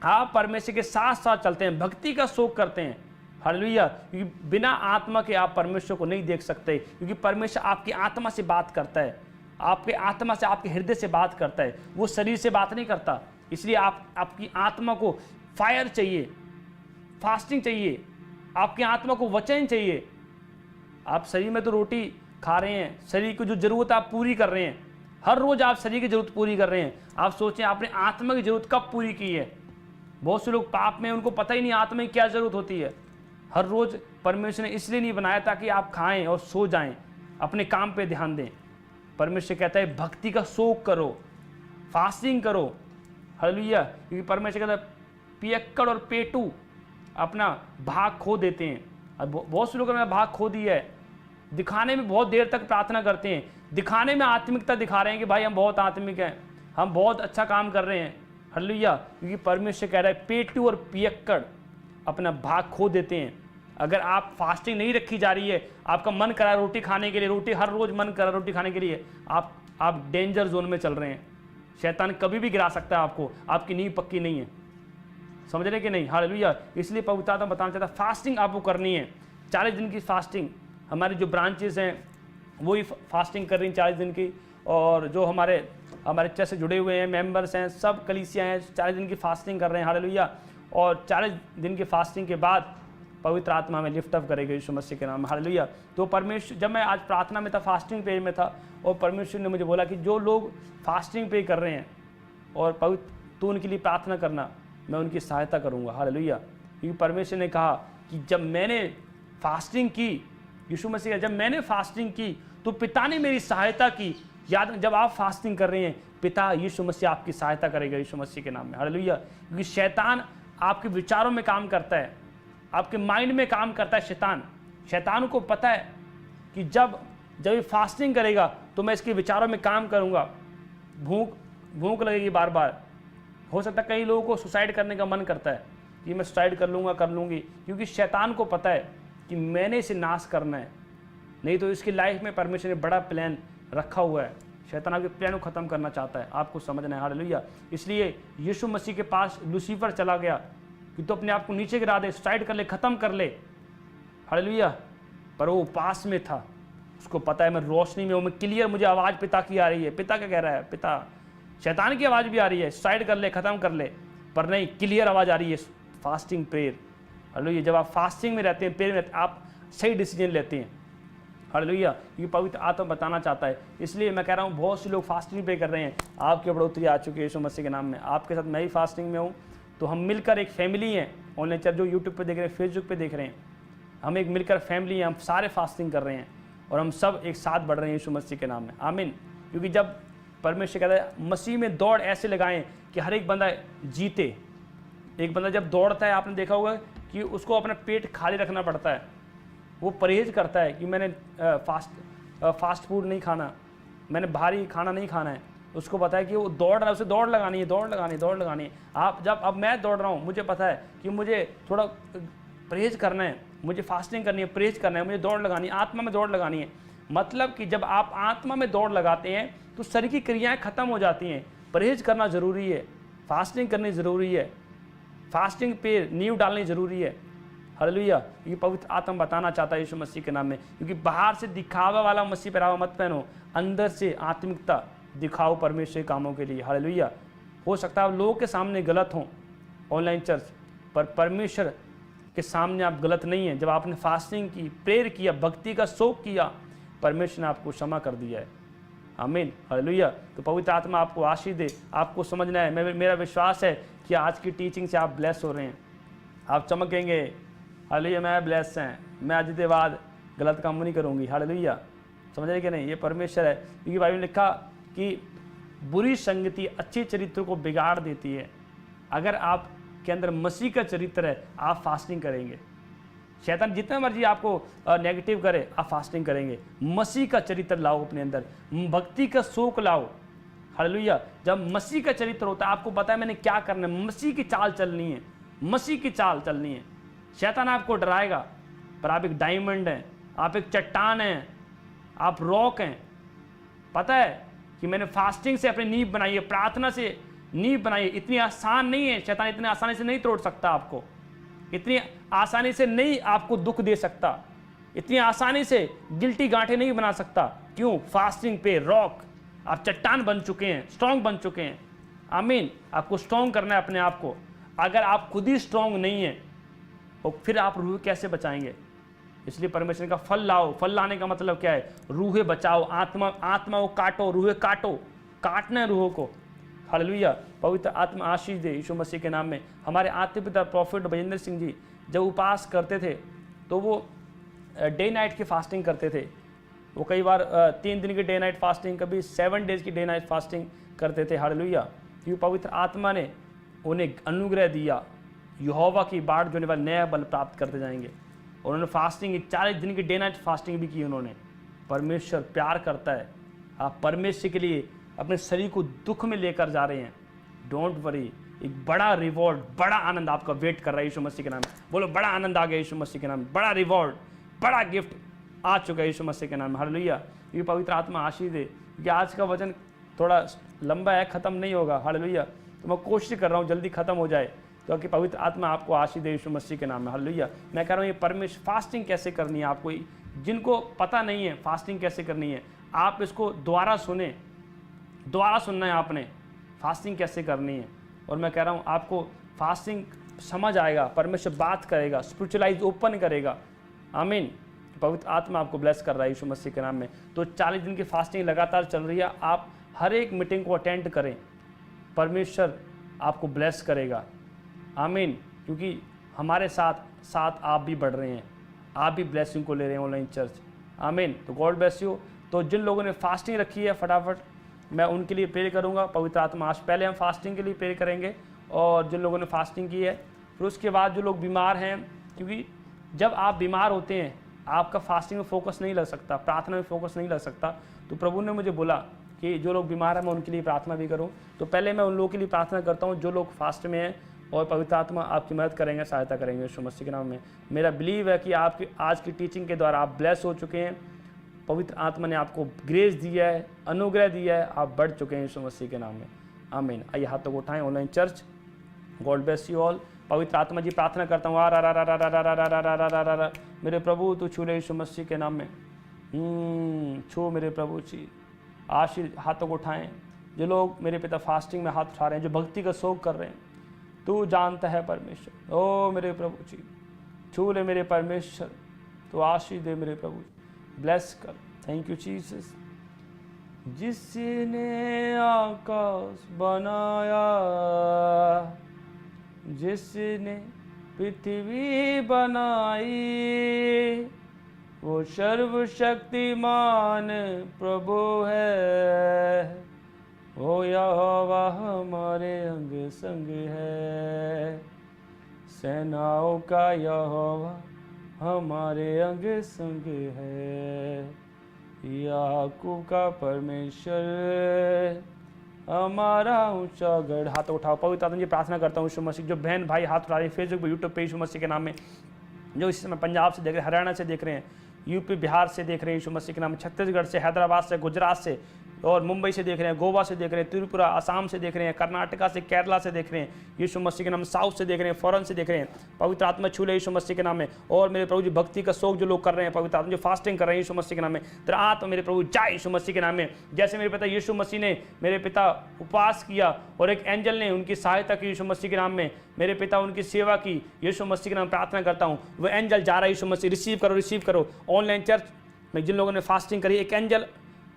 आप परमेश्वर के साथ साथ चलते हैं, भक्ति का शोक करते हैं। हालेलुया। क्योंकि बिना आत्मा के आप परमेश्वर को नहीं देख सकते, क्योंकि परमेश्वर आपकी आत्मा से बात करता है, आपके आत्मा से, आपके हृदय से बात करता है, वो शरीर से बात नहीं करता। इसलिए आपकी आत्मा को फायर चाहिए, फास्टिंग चाहिए, आपकी आत्मा को वचन चाहिए। आप शरीर में तो रोटी खा रहे हैं, शरीर की जो जरूरत आप पूरी कर रहे हैं, हर रोज आप शरीर की जरूरत पूरी कर रहे हैं। आप सोचें आपने आत्मा की जरूरत कब पूरी की है। बहुत से लोग पाप में, उनको पता ही नहीं आत्मा की क्या जरूरत होती है। हर रोज परमेश्वर ने इसलिए नहीं बनाया ताकि आप खाएं और सो जाएं, अपने काम पे ध्यान दें। परमेश्वर कहता है भक्ति का शोक करो, फास्टिंग करो। हालेलुया। क्योंकि परमेश्वर कहता है पियक्कड़ और पेटू अपना भाग खो देते हैं। अब बहुत से लोगों ने भाग खो दिया है, दिखाने में बहुत देर तक प्रार्थना करते हैं, दिखाने में आत्मिकता दिखा रहे हैं कि भाई हम बहुत आत्मिक हैं, हम बहुत अच्छा काम कर रहे हैं। हालेलुया। क्योंकि परमेश्वर कह रहा है पेटू और पियक्कड़ अपना भाग खो देते हैं। अगर आप फास्टिंग नहीं रखी जा रही है, आपका मन करा रोटी खाने के लिए, रोटी हर रोज मन करा रोटी खाने के लिए, आप डेंजर जोन में चल रहे हैं। शैतान कभी भी गिरा सकता है आपको, आपकी नींव पक्की नहीं है। समझ रहे कि नहीं? हालेलुया। इसलिए पवित्र आत्मा बताना चाहता है फास्टिंग आपको करनी है। 40 दिन की फास्टिंग, हमारी जो ब्रांचेस हैं वही फास्टिंग कर रही हैं 40 दिन की, और जो हमारे चर्च से जुड़े हुए हैं, मेंबर्स हैं, सब कलीसियाँ हैं, 40 दिन की फास्टिंग कर रहे हैं। हालेलुया। और 40 दिन की फास्टिंग के बाद पवित्र आत्मा में लिफ्ट अप करेगा यीशु मसीह के नाम में। हालेलुया। तो परमेश्वर, जब मैं आज प्रार्थना में था, फास्टिंग पे में था, और परमेश्वर ने मुझे बोला कि जो लोग फास्टिंग पे कर रहे हैं और पवित्र तू उनके लिए प्रार्थना करना, मैं उनकी सहायता करूँगा। हालेलुया। क्योंकि परमेश्वर ने कहा कि जब मैंने फास्टिंग की, यीशु मसीह, जब मैंने फास्टिंग की तो पिता ने मेरी सहायता की। याद, जब आप फास्टिंग कर रहे हैं, पिता यीशु मसीह आपकी सहायता करेगा यीशु मसीह के नाम में। हालेलुया। क्योंकि शैतान आपके विचारों में काम करता है, आपके माइंड में काम करता है। शैतान को पता है कि जब ये फास्टिंग करेगा तो मैं इसके विचारों में काम करूंगा, भूख लगेगी बार बार। हो सकता है कई लोगों को सुसाइड करने का मन करता है कि मैं सुसाइड कर लूँगी, क्योंकि शैतान को पता है कि मैंने इसे नाश करना है, नहीं तो इसकी लाइफ में परमेश्वर ने बड़ा प्लान रखा हुआ है। शैतान आपके प्लान को ख़त्म करना चाहता है, आपको समझना है। हालेलुया। इसलिए यीशु मसीह के पास लूसीफर चला गया कि तो अपने आप को नीचे गिरा दे, सुसाइड कर ले, ख़त्म कर ले। हालेलुया। पर वो पास में था, उसको पता है मैं रोशनी में हूँ, मैं क्लियर, मुझे आवाज़ पिता की आ रही है। पिता क्या कह रहा है? पिता, शैतान की आवाज़ भी आ रही है, सुसाइड कर ले, ख़त्म कर ले, पर नहीं, क्लियर आवाज़ आ रही है, फास्टिंग प्रेयर। हालेलुया। जब आप फास्टिंग में रहते हैं, प्रेयर में, आप सही डिसीजन लेते हैं। हालेलुया। क्योंकि पवित्र आत्मा बताना चाहता है। इसलिए मैं कह रहा हूँ बहुत से लोग फास्टिंग पे कर रहे हैं, आपके बढ़ोतरी आ चुकी है यीशु मसीह के नाम में। आपके साथ मैं ही फास्टिंग में हूँ, तो हम मिलकर एक फैमिली हैं। ऑनलाइन चर्च जो यूट्यूब पे देख रहे हैं, फेसबुक पे देख रहे हैं, हम एक मिलकर फैमिली हैं, हम सारे फास्टिंग कर रहे हैं और हम सब एक साथ बढ़ रहे हैं यीशु मसीह के नाम में। आमीन। क्योंकि जब परमेश्वर कहता है मसीह में दौड़ ऐसे लगाएं कि हर एक बंदा जीते। एक बंदा जब दौड़ता है, आपने देखा होगा कि उसको अपना पेट खाली रखना पड़ता है, वो परहेज करता है कि मैंने फास्ट फूड नहीं खाना, मैंने भारी खाना नहीं खाना है, उसको पता है कि वो दौड़ रहा है, उसे दौड़ लगानी है, दौड़ लगानी है, दौड़ लगानी है। अब मैं दौड़ रहा हूँ, मुझे पता है कि मुझे थोड़ा परहेज करना है, मुझे फास्टिंग करनी है, परहेज करना है, मुझे दौड़ लगानी है, आत्मा में दौड़ लगानी है। मतलब कि जब आप आत्मा में दौड़ लगाते हैं तो शरीर की क्रियाएं खत्म हो जाती हैं। परहेज करना ज़रूरी है, फास्टिंग करनी ज़रूरी है, फास्टिंग पे नींव डालनी ज़रूरी है। हालेलुया। ये पवित्र आत्मा बताना चाहता है यीशु मसीह के नाम में, क्योंकि बाहर से दिखावा वाला मसीह पहरावा मत पहनो, अंदर से आत्मिकता दिखाओ परमेश्वर के कामों के लिए। हालेलुया। हो सकता है आप लोगों के सामने गलत हों ऑनलाइन चर्च, पर परमेश्वर के सामने आप गलत नहीं हैं। जब आपने फास्टिंग की, प्रेयर किया, भक्ति का शौक किया, परमेश्वर ने आपको क्षमा कर दिया है। आमीन। हालेलुया। तो पवित्र आत्मा आपको आशीष दे। आपको समझना है, मेरा विश्वास है कि आज की टीचिंग से आप ब्लेस हो रहे हैं, आप चमकेंगे। हालेलुया। मैं ब्लेस हैं, मैं आज के बाद गलत काम नहीं करूँगी। हालेलुया। समझ रहे कि नहीं? ये परमेश्वर है, क्योंकि बाइबल में लिखा कि बुरी संगति अच्छे चरित्र को बिगाड़ देती है। अगर आप के अंदर मसीह का चरित्र है, आप फास्टिंग करेंगे। शैतान जितना मर्जी आपको नेगेटिव करे, आप फास्टिंग करेंगे। मसीह का चरित्र लाओ अपने अंदर, भक्ति का शौक लाओ। हालेलुया। जब मसीह का चरित्र होता है, आपको पता है मैंने क्या करना है, मसीह की चाल चलनी है, मसीह की चाल चलनी है। शैतान आपको डराएगा, पर आप एक डायमंड हैं, आप एक चट्टान हैं, आप रॉक हैं। पता है कि मैंने फास्टिंग से अपनी नींव बनाई है, प्रार्थना से नींव बनाई है। इतनी आसान नहीं है, शैतान इतनी आसानी से नहीं तोड़ सकता आपको, इतनी आसानी से नहीं आपको दुख दे सकता, इतनी आसानी से गिल्टी गांठें नहीं बना सकता। क्यों? फास्टिंग पे रॉक, आप चट्टान बन चुके हैं, स्ट्रांग बन चुके हैं। आमीन। आपको स्ट्रांग करना है अपने आप को। अगर आप खुद ही स्ट्रांग नहीं है, और फिर आप रूह कैसे बचाएंगे? इसलिए परमेश्वर का फल लाओ। फल लाने का मतलब क्या है? रूहें बचाओ, आत्मा को काटो, रूहें काटो, काटना है रूहों को। हालेलुया। पवित्र आत्मा आशीष दे यीशु मसीह के नाम में। हमारे आत्मिक पिता प्रॉफिट भजेंद्र सिंह जी जब उपास करते थे तो वो डे नाइट की फास्टिंग करते थे। वो कई बार 3 दिन की डे नाइट फास्टिंग, कभी 7 डेज की डे नाइट फास्टिंग करते थे। हालेलुया। क्योंकि पवित्र आत्मा ने उन्हें अनुग्रह दिया, यहोवा की बाट जो वाला नया बल प्राप्त करते जाएंगे। और उन्होंने फास्टिंग 40 दिन की डे नाइट फास्टिंग भी की उन्होंने। परमेश्वर प्यार करता है। आप परमेश्वर के लिए अपने शरीर को दुख में लेकर जा रहे हैं, डोंट वरी। एक बड़ा रिवॉर्ड, बड़ा आनंद आपका वेट कर रहा है यीशु मसीह के नाम में। बोलो, बड़ा आनंद आ गया यीशु मसीह के नाम में, बड़ा रिवॉर्ड, बड़ा गिफ्ट आ चुका है यीशु मसीह के नाम में। हालेलुया। ये पवित्र आत्मा आशीष दे। क्योंकि आज का वचन थोड़ा लंबा है, ख़त्म नहीं होगा। हालेलुया। तो मैं कोशिश कर रहा हूँ जल्दी ख़त्म हो जाए, क्योंकि पवित्र आत्मा आपको आशीष दे यीशु मसीह के नाम में। हालेलुया। मैं कह रहा हूँ ये परमेश्वर फास्टिंग कैसे करनी है, आपको जिनको पता नहीं है फास्टिंग कैसे करनी है, आप इसको दोबारा सुने, दोबारा सुनना है आपने, फास्टिंग कैसे करनी है। और मैं कह रहा हूँ आपको फास्टिंग समझ आएगा, परमेश्वर बात करेगा, स्पिरिचुअलाइज ओपन करेगा। आमीन। पवित्र आत्मा आपको ब्लेस कर रहा है यीशु मसीह के नाम में। तो 40 दिन की फास्टिंग लगातार चल रही है। आप हर एक मीटिंग को अटेंड करें, परमेश्वर आपको ब्लेस करेगा। आमीन। क्योंकि हमारे साथ साथ आप भी बढ़ रहे हैं, आप भी ब्लेसिंग को ले रहे हैं ऑनलाइन चर्च। आमीन। तो गॉड ब्लेस यू। तो जिन लोगों ने फास्टिंग रखी है, फटाफट मैं उनके लिए प्रे करूंगा। पवित्र आत्मा आज पहले हम फास्टिंग के लिए प्रे करेंगे, और जिन लोगों ने फास्टिंग की है, फिर उसके बाद जो लोग बीमार हैं, क्योंकि जब आप बीमार होते हैं आपका फास्टिंग में फोकस नहीं लग सकता, प्रार्थना में फोकस नहीं लग सकता। तो प्रभु ने मुझे बोला कि जो लोग बीमार हैं मैं उनके लिए प्रार्थना भी करूँ। तो पहले मैं उन लोगों के लिए प्रार्थना करता हूँ जो लोग फास्ट में हैं, और पवित्र आत्मा आपकी मदद करेंगे, सहायता करेंगे यीशु मसीह के नाम में। मेरा बिलीव है कि आपकी आज की टीचिंग के द्वारा आप ब्लेस हो चुके हैं। पवित्र आत्मा ने आपको ग्रेस दिया है, अनुग्रह दिया है, आप बढ़ चुके हैं यीशु मसीह के नाम में। आमीन। आइए हाथों को उठाएं online church. God bless you all. पवित्र आत्मा जी प्रार्थना करता हूँ, मेरे प्रभु तू छू ले यीशु मसीह के नाम में। छू मेरे प्रभु जी। आशीष हाथों को उठाएं जो लोग मेरे पिता फास्टिंग में हाथ उठा रहे हैं, जो भक्ति का शौक कर रहे हैं। तू जानता है परमेश्वर। ओ मेरे प्रभु जी, छू ले मेरे परमेश्वर, तो आशीष दे मेरे प्रभु, ब्लेस कर। Thank you Jesus. जिसने आकाश बनाया, जिसने पृथ्वी बनाई, वो सर्वशक्तिमान प्रभु है। ओ यहोवा हमारे अंग संग है, सेनाओं का यहोवा हमारे अंग संग है। याकूब का परमेश्वर हमारा ऊंचा गढ़। हाथ उठाओ, पवित्र आत्मा जी प्रार्थना करता हूँ यीशु मसीह, जो बहन भाई हाथ उठा रहे हैं फेसबुक पे, यूट्यूब पे यीशु मसीह के नाम में, जो इस समय पंजाब से देख रहे हैं, हरियाणा से देख रहे हैं, यूपी बिहार से देख रहे हैं यीशु मसीह के नाम में, छत्तीसगढ़ से, हैदराबाद से, गुजरात से और मुंबई से देख रहे हैं, गोवा से देख रहे हैं, त्रिपुरा आसाम से देख रहे हैं, कर्नाटका से, केरला से देख रहे हैं यीशु मसीह के नाम में, साउथ से देख रहे हैं, फॉरेन से देख रहे हैं। पवित्र आत्मा छू ले यीशु मसीह के नाम में। और मेरे प्रभु जी भक्ति का शौक जो लोग कर रहे हैं पवित्र आत्मा, जो फास्टिंग कर रहे हैं यीशु मसीह के नाम में, तेरा आत्मा मेरे प्रभु जाए यीशु मसीह के नाम में। जैसे मेरे पिता यीशु मसीह ने मेरे पिता उपवास किया और एक एंजल ने उनकी सहायता की यीशु मसीह के नाम में, मेरे पिता उनकी सेवा की यीशु मसीह के नाम प्रार्थना करता हूँ। वो एंजल जा रहा है यीशु मसीह, रिसीव करो, रिसीव करो। ऑनलाइन चर्च में जिन लोगों ने फास्टिंग करी, एक एंजल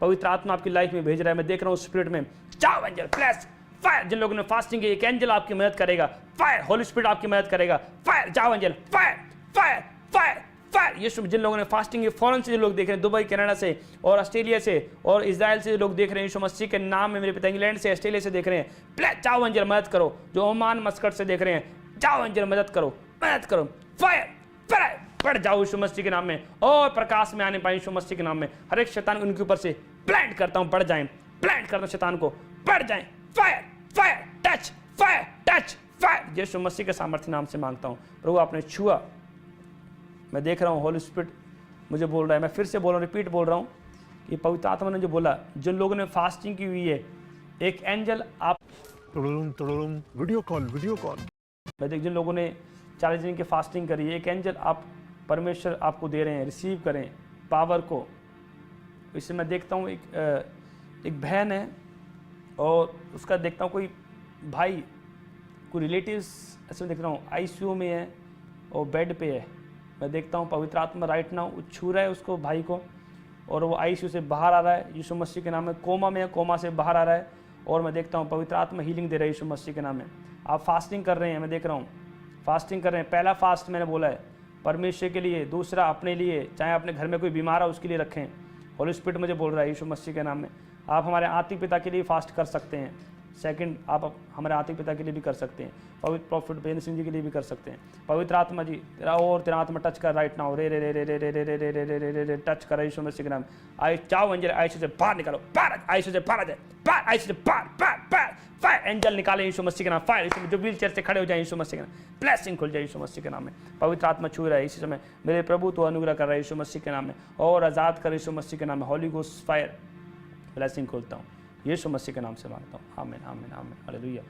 पवित्र आत्मा आपकी लाइफ में भेज रहा है, मैं देख रहा हूँ स्पिरिट में। जाओ एंजल, प्लस फायर। जिन लोगों ने फास्टिंग की, एक एंजल आपकी मदद करेगा, फायर। होली स्पिरिट आपकी मदद करेगा, फायर। जाओ angel, fire fire fire fire. यीशु, जिन लोगों ने फास्टिंग की, फॉरेन से जो लोग देख रहे हैं, दुबई, कनाडा से और ऑस्ट्रेलिया से और इजराइल से जो लोग देख रहे हैं यीशु मसीह के नाम में, मेरे पिता इंग्लैंड से, ऑस्ट्रेलिया से देख रहे हैं, प्लस जाओ एंजल मदद करो। जो ओमान मस्कट से देख रहे हैं, जाओ एंजल मदद करो, मदद करो, फायर फायर। बढ़ जाओ यीशु मसीह के नाम में, और प्रकाश में आने पाए यीशु मसीह के नाम में। हर एक शैतान उनके ऊपर से ब्लाइंड करता हूं, बढ़ जाएं, ब्लाइंड करता हूं शैतान को, बढ़ जाएं। Fire fire touch, fire touch, fire. यीशु मसीह के सामर्थ्य नाम से मांगता हूं। प्रभु आपने छुआ, मैं देख रहा हूं होली स्पिरिट मुझे बोल रहा है, मैं फिर से बोल रहा हूं, रिपीट बोल रहा हूं कि पवित्र आत्मा ने जो बोला, जिन लोगों ने फास्टिंग की हुई है, एक एंजल आप वीडियो कॉल मैं देख, जिन लोगों ने 40 दिन की फास्टिंग करी है, एक एंजल आप परमेश्वर आपको दे रहे हैं, रिसीव करें पावर को। इससे मैं देखता हूँ एक बहन है और उसका देखता हूँ कोई भाई, कोई रिलेटिव्स, ऐसे मैं देख रहा हूँ आईसीयू में है और बेड पे है। मैं देखता हूँ पवित्र आत्मा राइट नाउ छू रहा है उसको, भाई को, और वो आईसीयू से बाहर आ रहा है यीशु मसीह के नाम में। कोमा में है, कोमा से बाहर आ रहा है और मैं देखता हूँ पवित्र आत्मा हीलिंग दे रहा है यीशु मसीह के नाम में। आप फास्टिंग कर रहे हैं, मैं देख रहा हूँ फास्टिंग कर रहे हैं। पहला फास्ट मैंने बोला है परमेश्वर के लिए, दूसरा अपने लिए, चाहे अपने घर में कोई बीमार है उसके लिए रखें। होली स्पिरिट मुझे बोल रहा है यीशु मसीह के नाम में। आप हमारे आत्मिक पिता के लिए फास्ट कर सकते हैं। सेकंड, आप हमारे आत्मिक पिता के लिए भी कर सकते हैं, पवित्र प्रॉफिट बेन सिंह जी के लिए भी कर सकते हैं। पवित्र आत्मा जी तेरा आत्मा टच कर राइट नाउ, रे रे रे रे रे रे रे रे रे रे रे रे रे टच कर यीशु मसीह के नाम। आई चाओ एंजल आईसीयू से बाहर निकालो, बाहर आईसीयू से बाहर आ जाए, बाहर आईसीयू से बाहर बाहर बाहर। फायर एंजल निकाले यीशु मसीह के नाम, फायर। यीशु जो व्हील चेयर से खड़े हो जाए यीशु मसीह के नाम, ब्लेसिंग खुल जाए यीशु मसीह के नाम में। पवित्र आत्मा छू रहा है इसी समय, मेरे प्रभु तो अनुग्रह कर रहा है यीशु मसीह के नाम में, और आज़ाद कर यीशु मसीह के नाम में। हॉली गोस्ट फायर, ब्लेसिंग खोलता हूँ यीशु मसीह के नाम से मांगता हूँ। आमीन आमीन आमीन, हालेलुया।